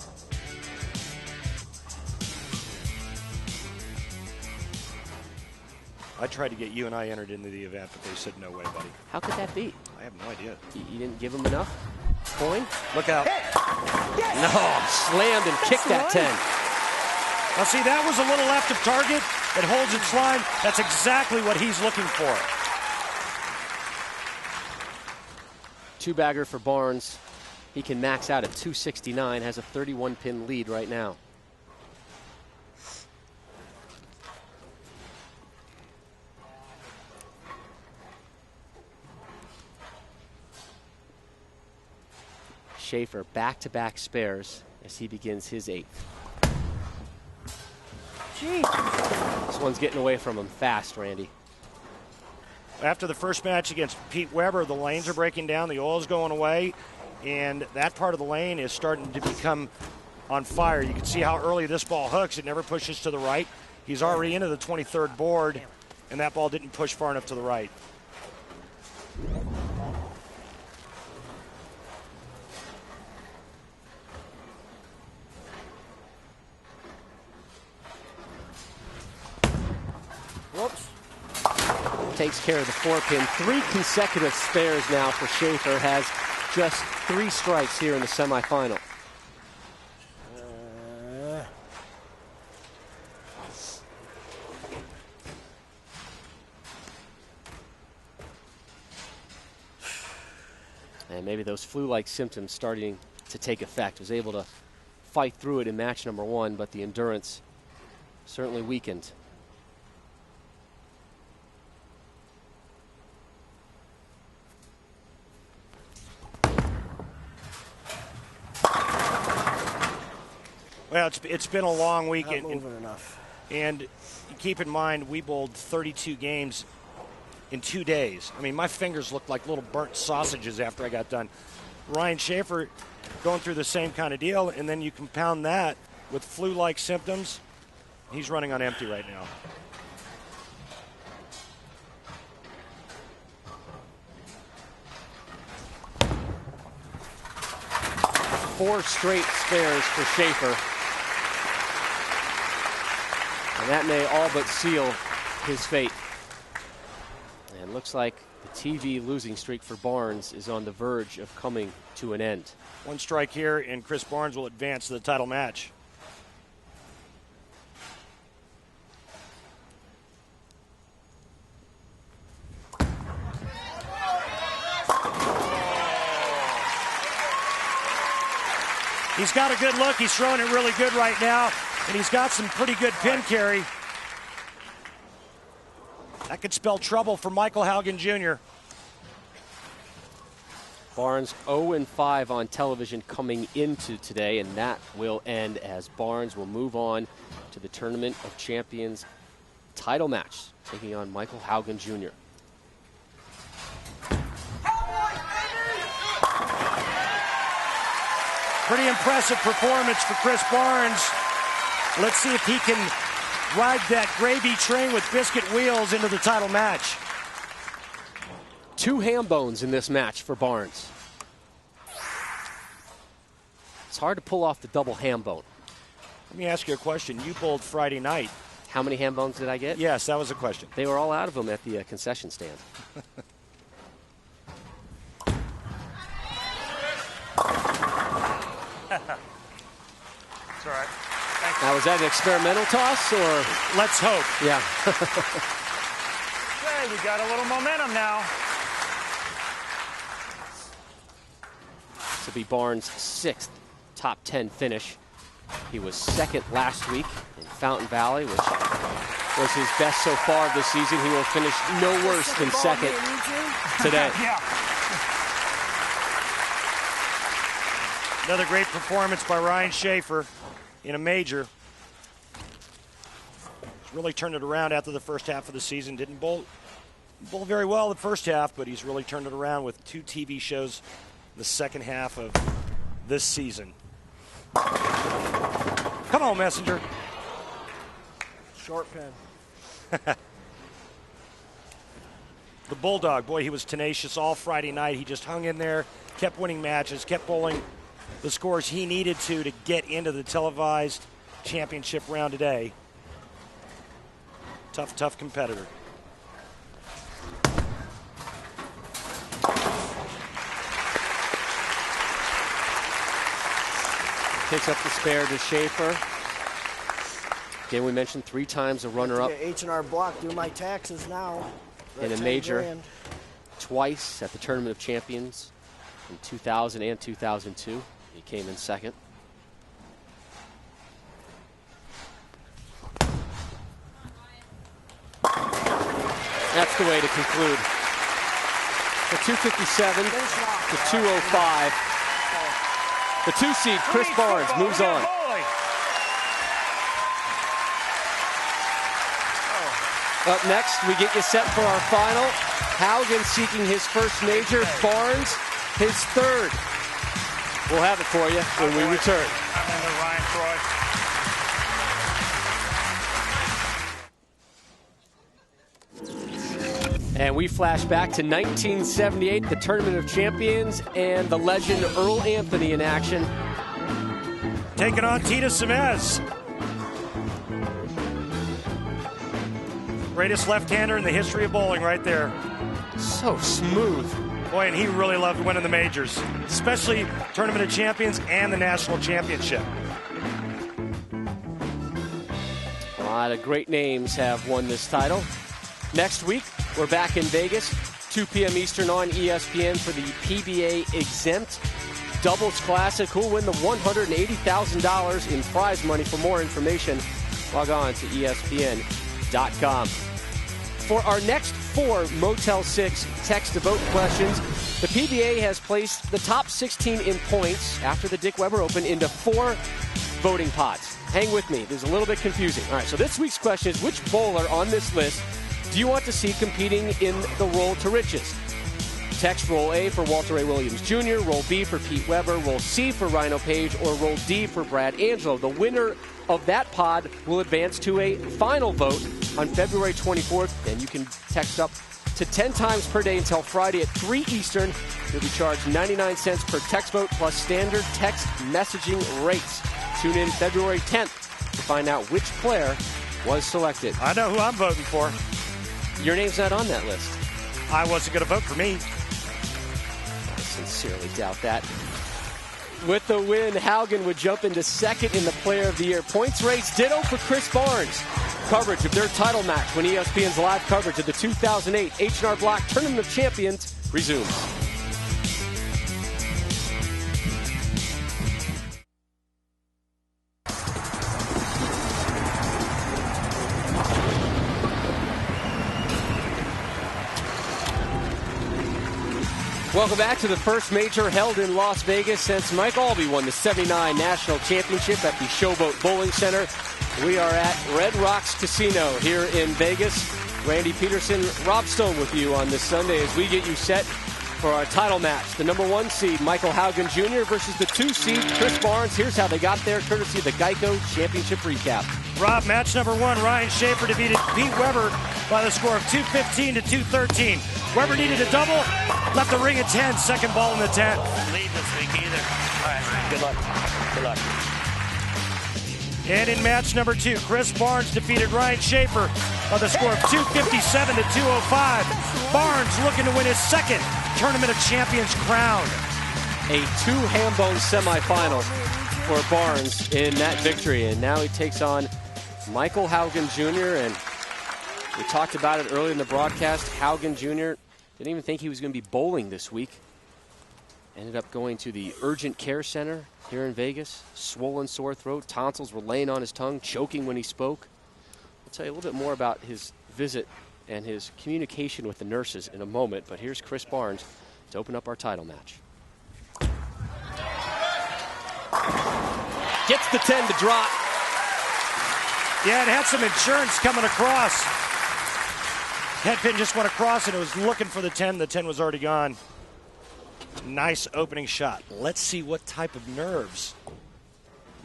I tried to get you and I entered into the event, but they said no way, buddy. How could that be? I have no idea. You didn't give them enough coin? Look out. No, slammed and kicked that 10. Now see, that was a little left of target. It holds its line. That's exactly what he's looking for. Two-bagger for Barnes. He can max out at 269, has a 31-pin lead right now. Shafer back-to-back spares as he begins his 8th. This one's getting away from him fast, Randy. After the first match against Pete Weber, the lanes are breaking down, the oil's going away, and that part of the lane is starting to become on fire. You can see how early this ball hooks. It never pushes to the right. He's already into the 23rd board, and that ball didn't push far enough to the right. Whoops. Takes care of the 4-pin. 3 consecutive spares now for Shafer. Has just 3 strikes here in the semifinal. And maybe those flu-like symptoms starting to take effect. Was able to fight through it in match number 1, but the endurance certainly weakened. Well, it's been a long week. Not moving enough. And keep in mind, we bowled 32 games in 2 days. I mean, my fingers looked like little burnt sausages after I got done. Ryan Shafer going through the same kind of deal, and then you compound that with flu-like symptoms. He's running on empty right now. Four straight spares for Shafer. And that may all but seal his fate. And looks like the TV losing streak for Barnes is on the verge of coming to an end. 1 strike here, and Chris Barnes will advance to the title match. He's got a good look. He's throwing it really good right now, and he's got some pretty good pin carry. That could spell trouble for Michael Haugen Jr. Barnes 0-5 on television coming into today, and that will end as Barnes will move on to the Tournament of Champions title match, taking on Michael Haugen Jr. Pretty impressive performance for Chris Barnes. Let's see if he can ride that gravy train with biscuit wheels into the title match. 2 ham bones in this match for Barnes. It's hard to pull off the double ham bone. Let me ask you a question. You bowled Friday night. How many ham bones did I get? Yes, that was a question. They were all out of them at the concession stand. It's all right. Thanks. Now, was that an experimental toss, or? Let's hope. Yeah. Okay, we got a little momentum now. To be Barnes' 6th top 10 finish. He was 2nd last week in Fountain Valley, which was his best so far this season. He will finish no worse than 2nd today. Yeah. Another great performance by Ryan Shafer in a major. He's really turned it around after the first half of the season. Didn't bowl very well the first half, but he's really turned it around with 2 TV shows the second half of this season. Come on, Messenger. Short pin. The Bulldog, boy, he was tenacious all Friday night. He just hung in there, kept winning matches, kept bowling the scores he needed to get into the televised championship round today. Tough competitor. Picks up the spare to Shafer. Again, we mentioned 3 times a runner-up. H&R Block, do my taxes now. In a major. Twice at the Tournament of Champions in 2000 and 2002. He came in second. That's the way to conclude. The 257 to 205. The 2 seed, Chris Barnes, moves on. Up next, we get you set for our final. Haugen seeking his first major. Barnes, his third. We'll have it for you when we return. Ryan Troy. And we flash back to 1978, the Tournament of Champions, and the legend Earl Anthony in action. Taking on Tita Semez. Greatest left-hander in the history of bowling right there. So smooth. Boy, and he really loved winning the majors, especially Tournament of Champions and the National Championship. A lot of great names have won this title. Next week, we're back in Vegas, 2 p.m. Eastern on ESPN for the PBA Exempt Doubles Classic. Who'll win the $180,000 in prize money? For more information, log on to ESPN.com. For our next 4 Motel 6 text to vote questions, the PBA has placed the top 16 in points after the Dick Weber Open into 4 voting pots. Hang with me, this is a little bit confusing. All right, so this week's question is, which bowler on this list do you want to see competing in the Roll to Riches? Text Roll A for Walter Ray Williams Jr., Roll B for Pete Weber, Roll C for Rhino Page, or Roll D for Brad Angelo. The winner of that pod will advance to a final vote on February 24th, and you can text up to 10 times per day until Friday at 3 Eastern. You'll be charged 99 cents per text vote plus standard text messaging rates. Tune in February 10th to find out which player was selected. I know who I'm voting for. Your name's not on that list. I wasn't going to vote for me. I sincerely doubt that. With the win, Haugen would jump into second in the Player of the Year points race. Ditto for Chris Barnes. Coverage of their title match when ESPN's live coverage of the 2008 H&R Block Tournament of Champions resumes. Welcome back to the first major held in Las Vegas since Mike Albee won the '79 National Championship at the Showboat Bowling Center. We are at Red Rocks Casino here in Vegas. Randy Peterson, Rob Stone with you on this Sunday as we get you set for our title match. The number 1 seed, Michael Haugen Jr. versus the 2 seed, Chris Barnes. Here's how they got there, courtesy of the Geico Championship Recap. Rob, match number 1, Ryan Shafer defeated Pete Weber by the score of 215 to 213. Weber needed a double, left the ring at 10, second ball in the 10th. Lead this week either. All right, good luck. Good luck. And in match number 2, Chris Barnes defeated Ryan Shafer by the score of 257 to 205. Barnes looking to win his second Tournament of Champions crown. A 2-ham-bone semifinal for Barnes in that victory. And now he takes on Michael Haugen Jr. And we talked about it earlier in the broadcast. Haugen Jr. didn't even think he was going to be bowling this week. Ended up going to the urgent care center here in Vegas. Swollen sore throat. Tonsils were laying on his tongue, choking when he spoke. I'll tell you a little bit more about his visit and his communication with the nurses in a moment. But here's Chris Barnes to open up our title match. Gets the 10 to drop. Yeah, it had some insurance coming across. Head pin just went across and it was looking for the 10. The 10 was already gone. Nice opening shot. Let's see what type of nerves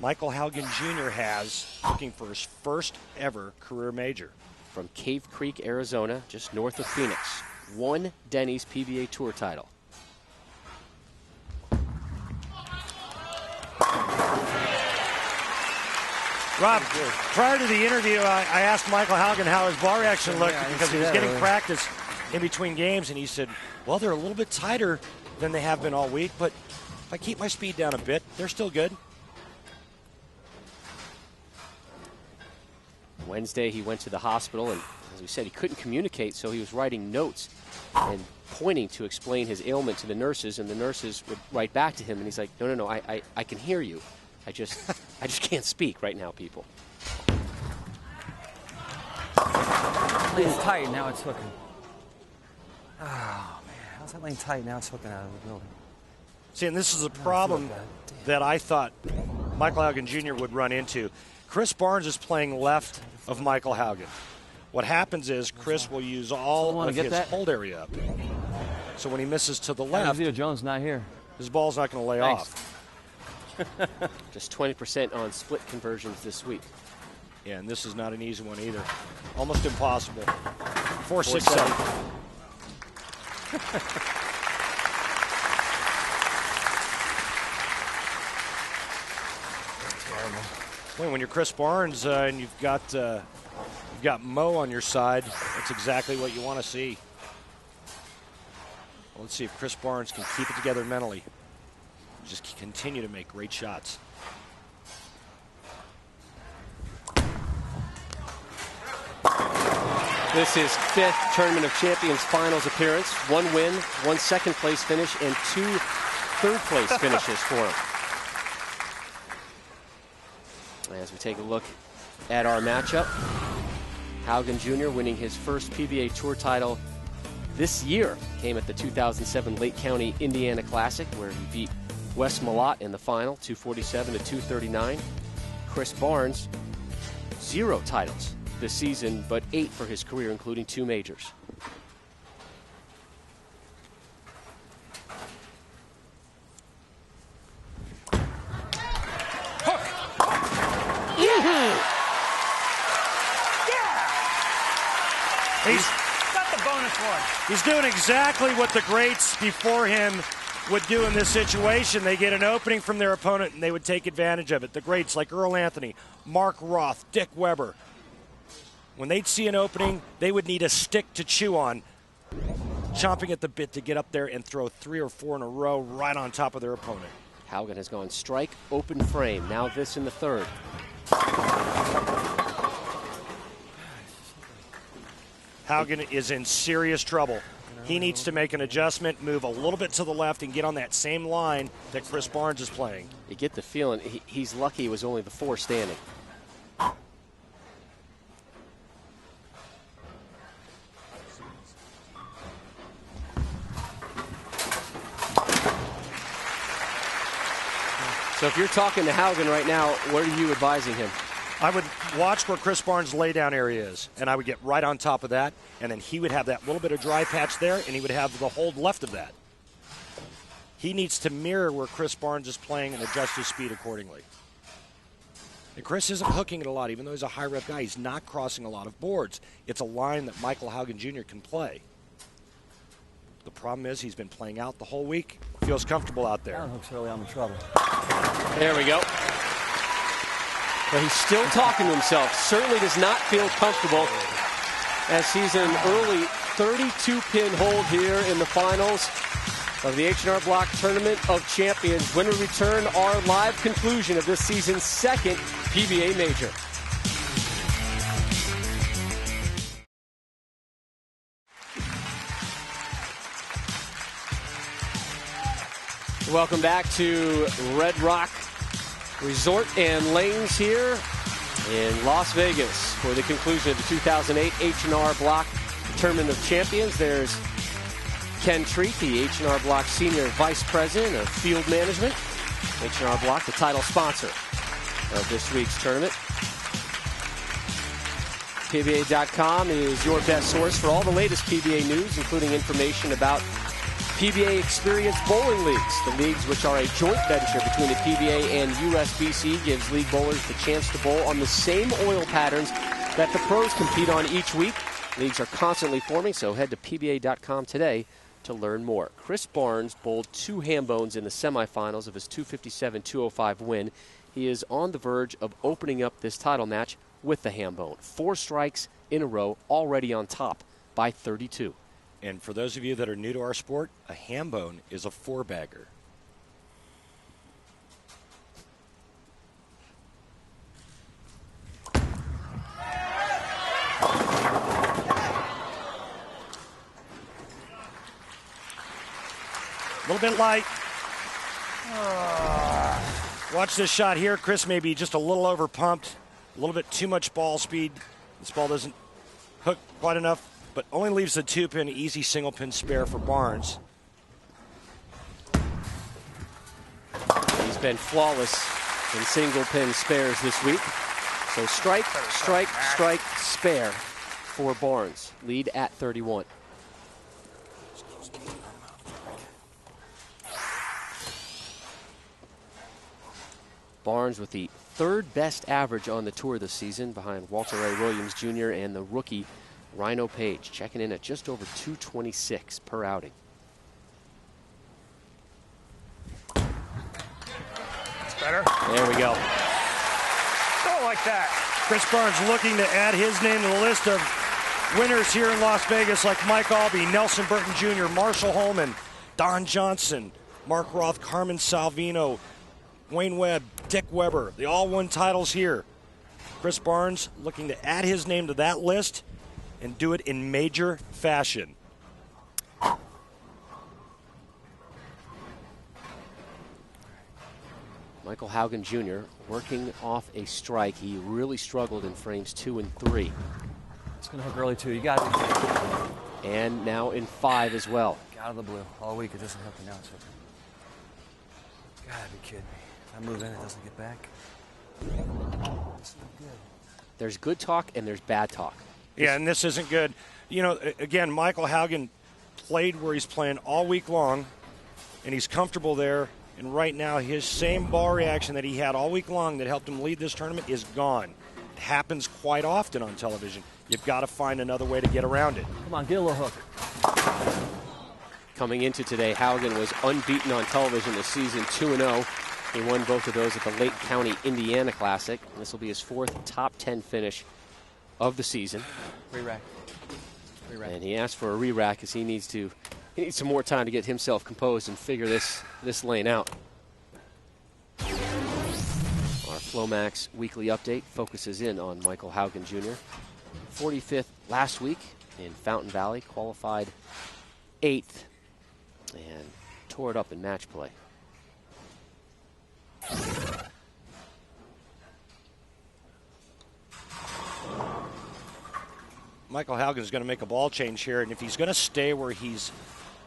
Michael Haugen Jr. has looking for his first ever career major. From Cave Creek, Arizona, just north of Phoenix. one Denny's PBA Tour title. Rob, prior to the interview, I asked Michael Haugen how his ball reaction looked because he was getting practice in between games, and he said, well, they're a little bit tighter than they have been all week, but if I keep my speed down a bit, they're still good. Wednesday, he went to the hospital, and as we said, he couldn't communicate, so he was writing notes and pointing to explain his ailment to the nurses, and the nurses would write back to him, and he's like, no, I can hear you. I just can't speak right now, people. Lane's tight, now it's hooking. Oh, man. How's that lane tight? Now it's hooking out of the building. See, and this is a problem that I thought Michael Haugen Jr. would run into. Chris Barnes is playing left of Michael Haugen. What happens is Chris will use all of his hold area up. So when he misses to the left, Jones not here. His ball's not going to lay off. Just 20% on split conversions this week. Yeah, and this is not an easy one either. Almost impossible. 4-6-7. Well, when you're Chris Barnes and you've got Mo on your side, that's exactly what you want to see. Well, let's see if Chris Barnes can keep it together mentally. Just continue to make great shots. This is 5th Tournament of Champions Finals appearance. 1 win, 1 second-place finish, and 2 third-place finishes for him. As we take a look at our matchup, Haugen Jr. winning his first PBA Tour title this year came at the 2007 Lake County Indiana Classic, where he beat Wes Malott in the final, 247 to 239. Chris Barnes, 0 titles this season, but 8 for his career, including 2 majors. He's got the bonus one. He's doing exactly what the greats before him would do in this situation. They get an opening from their opponent, and they would take advantage of it. The greats like Earl Anthony, Mark Roth, Dick Weber. When they'd see an opening, they would need a stick to chew on, chomping at the bit to get up there and throw 3 or 4 in a row right on top of their opponent. Haugen has gone strike, open frame. Now this in the third. Haugen is in serious trouble. He needs to make an adjustment, move a little bit to the left, and get on that same line that Chris Barnes is playing. You get the feeling he's lucky it was only the 4 standing. So if you're talking to Haugen right now, what are you advising him? I would watch where Chris Barnes' laydown area is, and I would get right on top of that, and then he would have that little bit of dry patch there, and he would have the hold left of that. He needs to mirror where Chris Barnes is playing and adjust his speed accordingly. And Chris isn't hooking it a lot, even though he's a high-rep guy. He's not crossing a lot of boards. It's a line that Michael Haugen Jr. can play. The problem is he's been playing out the whole week. Feels comfortable out there. Hooks early, I'm in trouble. There we go. But he's still talking to himself. Certainly does not feel comfortable as he's in an early 32-pin hold here in the finals of the H&R Block Tournament of Champions. When we return, our live conclusion of this season's 2nd PBA Major. Welcome back to Red Rock Resort and Lanes here in Las Vegas for the conclusion of the 2008 H&R Block Tournament of Champions. There's Ken Treat, the H&R Block Senior Vice President of Field Management. H&R Block, the title sponsor of this week's tournament. PBA.com is your best source for all the latest PBA news, including information about PBA Experience Bowling Leagues. The leagues, which are a joint venture between the PBA and USBC, gives league bowlers the chance to bowl on the same oil patterns that the pros compete on each week. Leagues are constantly forming, so head to PBA.com today to learn more. Chris Barnes bowled 2 ham bones in the semifinals of his 257-205 win. He is on the verge of opening up this title match with the ham bone. 4 strikes in a row, already on top by 32. And for those of you that are new to our sport, a ham bone is a 4-bagger. A little bit light. Watch this shot here. Chris may be just a little over pumped, a little bit too much ball speed. This ball doesn't hook quite enough, but only leaves the 2-pin easy single pin spare for Barnes. He's been flawless in single pin spares this week. So strike, strike, strike, spare for Barnes. Lead at 31. Barnes with the 3rd best average on the tour this season, behind Walter Ray Williams Jr. and the rookie Rhino Page, checking in at just over 226 per outing. That's better. There we go. Don't like that. Chris Barnes looking to add his name to the list of winners here in Las Vegas, like Mike Albee, Nelson Burton Jr., Marshall Holman, Don Johnson, Mark Roth, Carmen Salvino, Wayne Webb, Dick Weber. They all won titles here. Chris Barnes looking to add his name to that list and do it in major fashion. Michael Haugen Jr. working off a strike. He really struggled in frames 2 and 3. It's going to hook early, too. You got it. And now in 5 as well. Out of the blue. All week it doesn't hook, and now it's hooking. Gotta be kidding me. If I move in, it doesn't get back. It's not good. There's good talk and there's bad talk. Yeah, and this isn't good. You know, again, Michael Haugen played where he's playing all week long, and he's comfortable there. And right now, his same ball reaction that he had all week long that helped him lead this tournament is gone. It happens quite often on television. You've got to find another way to get around it. Come on, get a little hook. Coming into today, Haugen was unbeaten on television this season, 2-0. He won both of those at the Lake County, Indiana Classic. This will be his 4th top 10 finish of the season. Re-rack. And he asked for a re-rack because he needs some more time to get himself composed and figure this lane out. Our Flomax weekly update focuses in on Michael Haugen Jr. 45th last week in Fountain Valley, qualified 8th, and tore it up in match play. Michael Haugen is going to make a ball change here, and if he's going to stay where he's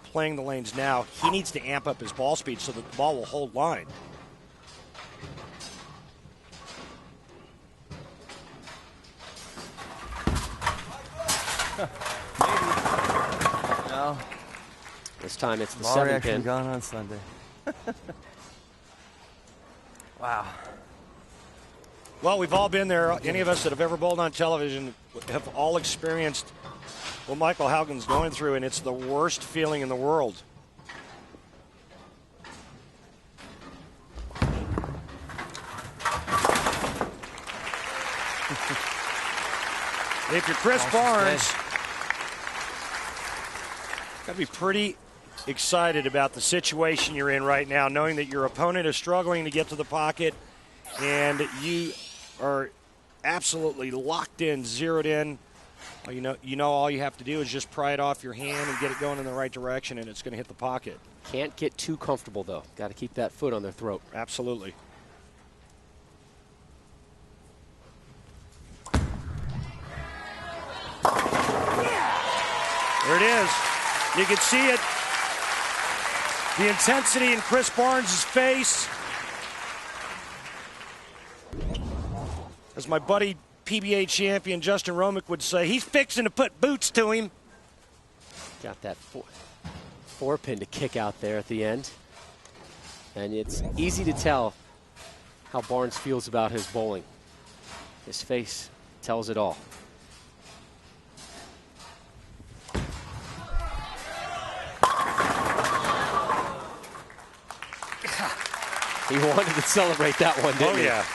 playing the lanes now, he needs to amp up his ball speed so that the ball will hold line. No. This time it's the Ball 7 reaction pin. gone on Sunday. Wow. Well, we've all been there. Any of us that have ever bowled on television have all experienced what Michael Haugen's going through, and it's the worst feeling in the world. If you're Chris Barnes, got to be pretty excited about the situation you're in right now, knowing that your opponent is struggling to get to the pocket, and you are absolutely locked in, zeroed in. You know all you have to do is just pry it off your hand and get it going in the right direction, and it's going to hit the pocket. Can't get too comfortable, though. Got to keep that foot on their throat. Absolutely. There it is. You can see it. The intensity in Chris Barnes' face. As my buddy PBA champion Justin Romick would say, he's fixing to put boots to him. Got that four pin to kick out there at the end. And it's easy to tell how Barnes feels about his bowling. His face tells it all. He wanted to celebrate that one, didn't he? Oh, yeah.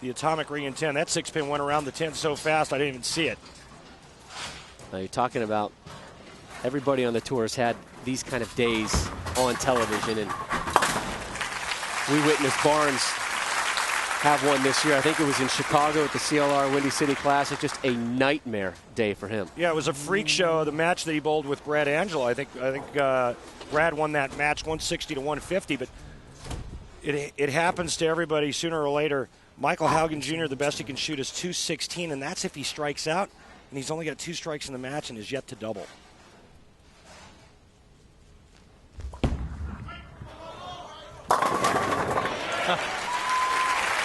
The atomic ring in 10. That 6-pin went around the 10 so fast I didn't even see it. Now you're talking about everybody on the tour has had these kind of days on television, and we witnessed Barnes have one this year. I think it was in Chicago at the CLR Windy City Classic. Just a nightmare day for him. Yeah, it was a freak show. The match that he bowled with Brad Angelo. I think Brad won that match 160 to 150, but it happens to everybody sooner or later. Michael Haugen Jr., the best he can shoot is 216, and that's if he strikes out. And he's only got 2 strikes in the match and is yet to double.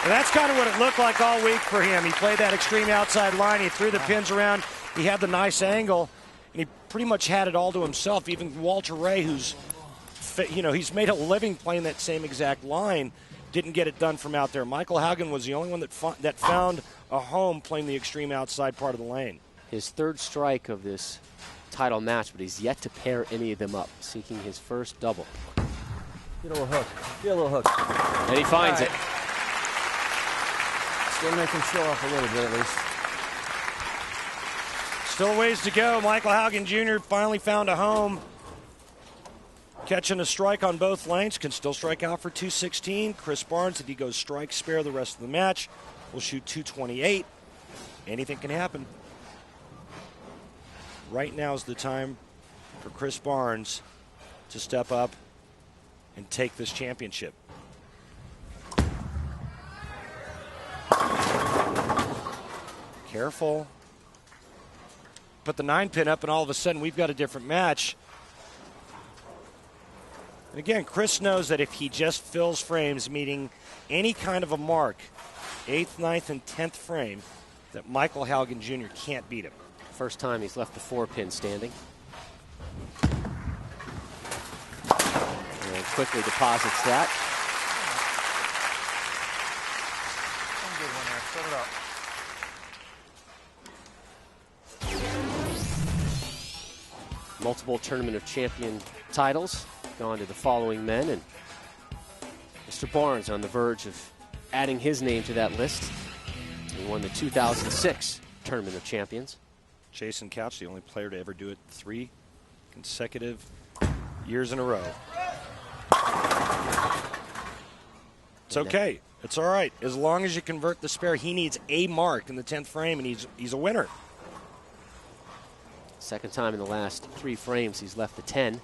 And that's kind of what it looked like all week for him. He played that extreme outside line. He threw the pins around. He had the nice angle, and he pretty much had it all to himself. Even Walter Ray, who's, he's made a living playing that same exact line, didn't get it done from out there. Michael Haugen was the only one that found a home playing the extreme outside part of the lane. His third strike of this title match, but he's yet to pair any of them up, seeking his first double. Get a little hook. Get a little hook. And he finds it. Still making show off a little bit at least. Still a ways to go. Michael Haugen Jr. finally found a home. Catching a strike on both lanes, can still strike out for 216. Chris Barnes, if he goes strike spare the rest of the match, will shoot 228. Anything can happen. Right now is the time for Chris Barnes to step up and take this championship. Careful. Put the 9-pin up, and all of a sudden we've got a different match. And again, Chris knows that if he just fills frames, meeting any kind of a mark, 8th, 9th, and 10th frame, that Michael Haugen Jr. can't beat him. First time he's left the 4-pin standing. And quickly deposits that. Good one there. Set it up. Multiple Tournament of Champion titles gone to the following men, and Mr. Barnes on the verge of adding his name to that list. He won the 2006 Tournament of Champions. Jason Couch, the only player to ever do it 3 consecutive years in a row. It's okay. It's all right. As long as you convert the spare, he needs a mark in the 10th frame, and he's a winner. Second time in the last 3 frames he's left the 10.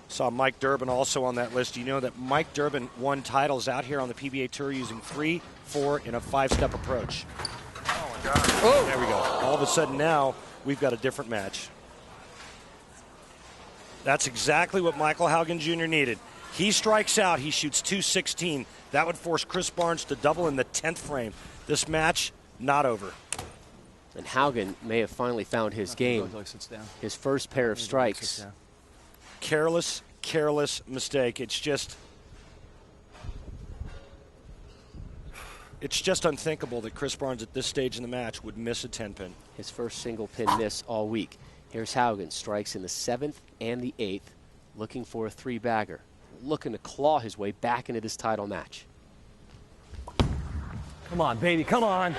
Saw Mike Durban also on that list. You know that Mike Durban won titles out here on the PBA Tour using 3, 4, and a 5-step approach. Oh, my God. Oh, there we go. All of a sudden now we've got a different match. That's exactly what Michael Haugen Jr. needed. He strikes out. He shoots 216. That would force Chris Barnes to double in the 10th frame. This match, not over. And Haugen may have finally found his game. His first pair of strikes. Careless mistake. It's just unthinkable that Chris Barnes at this stage in the match would miss a 10-pin. His first single pin miss all week. Here's Haugen, strikes in the 7th and the 8th, looking for a 3-bagger, looking to claw his way back into this title match. Come on, baby, come on.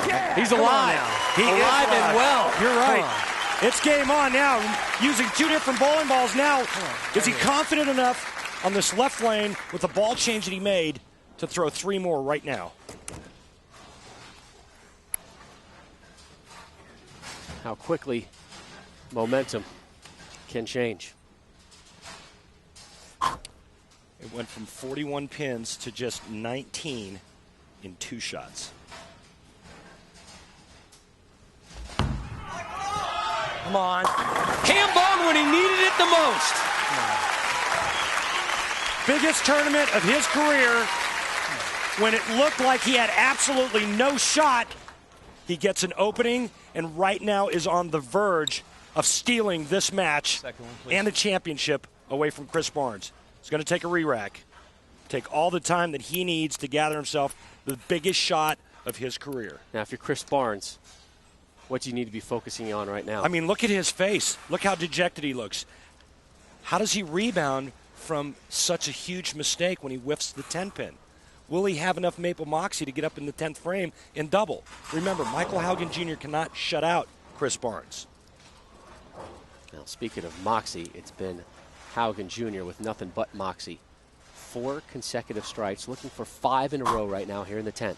Yeah, he's alive. He is alive and well. You're right. It's game on now. Using 2 different bowling balls now. Is he confident enough on this left lane with the ball change that he made to throw 3 more right now? How quickly momentum can change. It went from 41 pins to just 19 in 2 shots. Come on. Ham bomb when he needed it the most. Biggest tournament of his career. When it looked like he had absolutely no shot, he gets an opening and right now is on the verge of stealing this match and the championship away from Chris Barnes. He's going to take a re-rack. Take all the time that he needs to gather himself the biggest shot of his career. Now, if you're Chris Barnes, what you need to be focusing on right now. I mean, look at his face. Look how dejected he looks. How does he rebound from such a huge mistake when he whiffs the 10-pin? Will he have enough maple moxie to get up in the 10th frame and double? Remember, Michael Haugen Jr. cannot shut out Chris Barnes. Now, speaking of moxie, it's been Haugen Jr. with nothing but moxie. 4 consecutive strikes, looking for 5 in a row right now here in the 10th.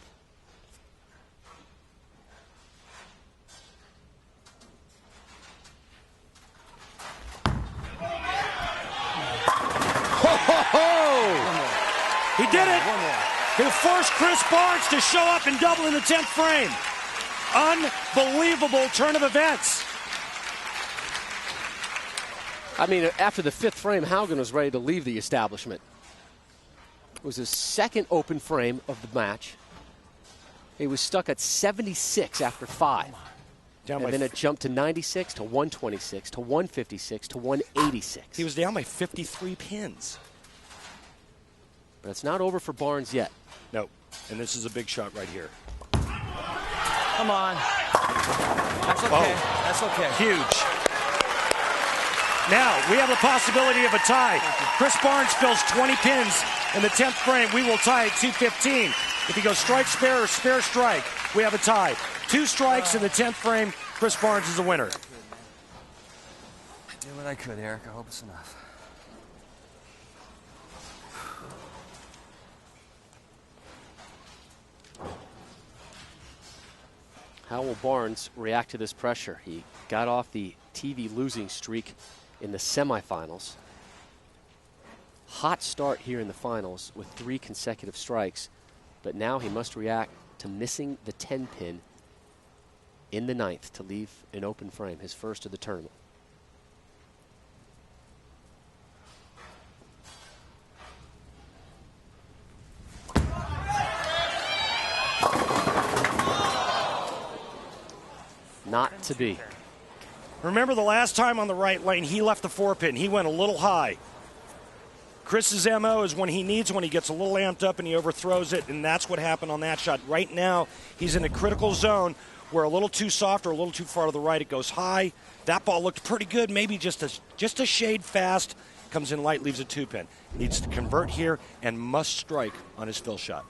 He did it. He'll force Chris Barnes to show up and double in the 10th frame. Unbelievable turn of events. I mean, after the 5th frame, Haugen was ready to leave the establishment. It was his 2nd open frame of the match. He was stuck at 76 after 5. And then it jumped to 96, to 126, to 156, to 186. He was down by 53 pins. But it's not over for Barnes yet. No, and this is a big shot right here. Come on. That's okay. That's okay. Huge. Now, we have the possibility of a tie. Chris Barnes fills 20 pins in the 10th frame. We will tie at 2:15. If he goes strike, spare, or spare, strike, we have a tie. 2 strikes in the 10th frame. Chris Barnes is the winner. I did what I could, Eric. I hope it's enough. How will Barnes react to this pressure? He got off the TV losing streak in the semifinals. Hot start here in the finals with 3 consecutive strikes, but now he must react to missing the 10-pin in the 9th to leave an open frame, his first of the tournament. Not to be. Remember the last time on the right lane, he left the 4-pin. He went a little high. Chris's MO is when he needs, when he gets a little amped up and he overthrows it, and that's what happened on that shot. Right now, he's in a critical zone where a little too soft or a little too far to the right, it goes high. That ball looked pretty good, maybe just a shade fast. Comes in light, leaves a 2-pin. Needs to convert here and must strike on his fill shot.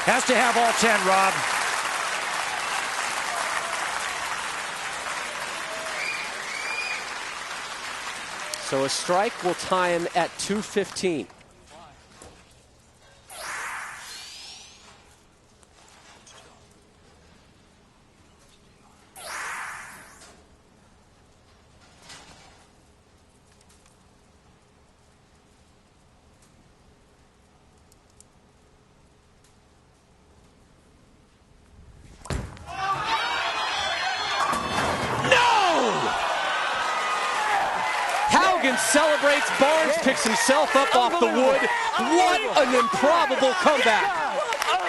Has to have all 10, Rob. So a strike will tie him at 2:15. Celebrates, Barnes picks himself up off the wood. What an improbable comeback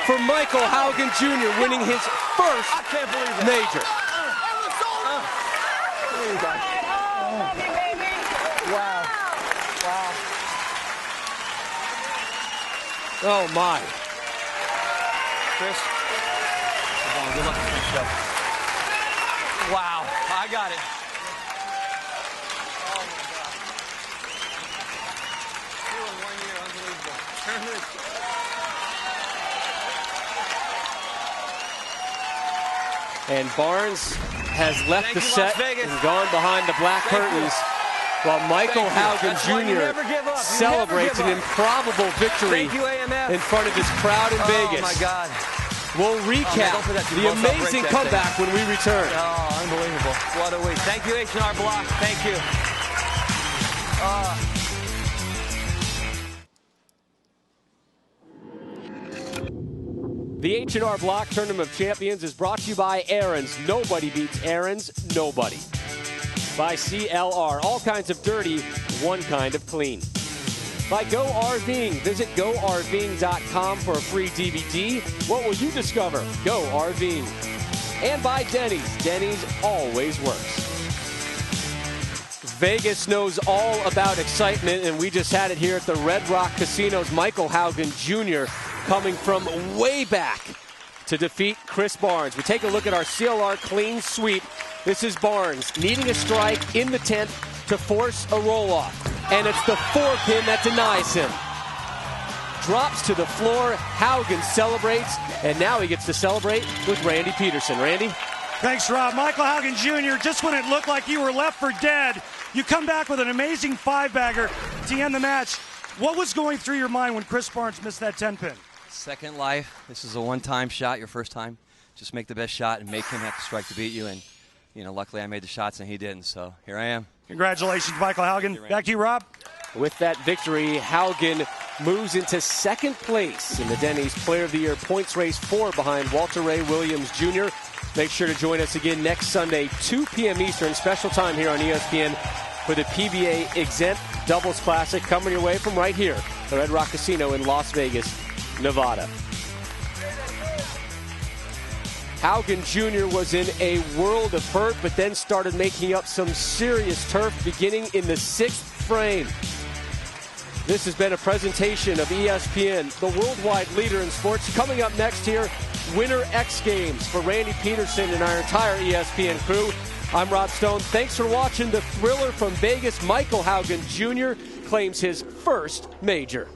for Michael Haugen Jr. winning his first major. Wow. Wow. Oh, my. Chris, come on, good luck with this stuff. Wow, I got it. And Barnes has left the set and gone behind the black curtains, while Michael Haugen Jr. celebrates an improbable victory in front of his crowd in Vegas. Oh, my God. We'll recap the amazing comeback when we return. Oh, unbelievable. What a week. Thank you, H&R Block. Thank you. The H&R Block Tournament of Champions is brought to you by Aaron's. Nobody beats Aaron's. Nobody. By CLR. All kinds of dirty, one kind of clean. By Go RVing. Visit GoRVing.com for a free DVD. What will you discover? Go RVing. And by Denny's. Denny's always works. Vegas knows all about excitement, and we just had it here at the Red Rock Casino's Michael Haugen Jr. coming from way back to defeat Chris Barnes. We take a look at our CLR clean sweep. This is Barnes needing a strike in the 10th to force a roll-off. And it's the 4-pin that denies him. Drops to the floor. Haugen celebrates, and now he gets to celebrate with Randy Peterson. Randy? Thanks, Rob. Michael Haugen Jr., just when it looked like you were left for dead, you come back with an amazing 5-bagger to end the match. What was going through your mind when Chris Barnes missed that 10-pin? Second life. This is a one-time shot, your first time. Just make the best shot and make him have to strike to beat you. And, you know, luckily I made the shots and he didn't, so here I am. Congratulations, Michael Haugen. Back to you, Rob. With that victory, Haugen moves into second place in the Denny's Player of the Year points race, 4 behind Walter Ray Williams Jr. Make sure to join us again next Sunday, 2 p.m. Eastern, special time here on ESPN for the PBA Exempt Doubles Classic, coming your way from right here, the Red Rock Casino in Las Vegas, Nevada. Haugen Jr. was in a world of hurt, but then started making up some serious turf beginning in the 6th frame. This has been a presentation of ESPN, the worldwide leader in sports. Coming up next here, Winter X Games for Randy Peterson and our entire ESPN crew. I'm Rob Stone. Thanks for watching the thriller from Vegas. Michael Haugen Jr. claims his first major.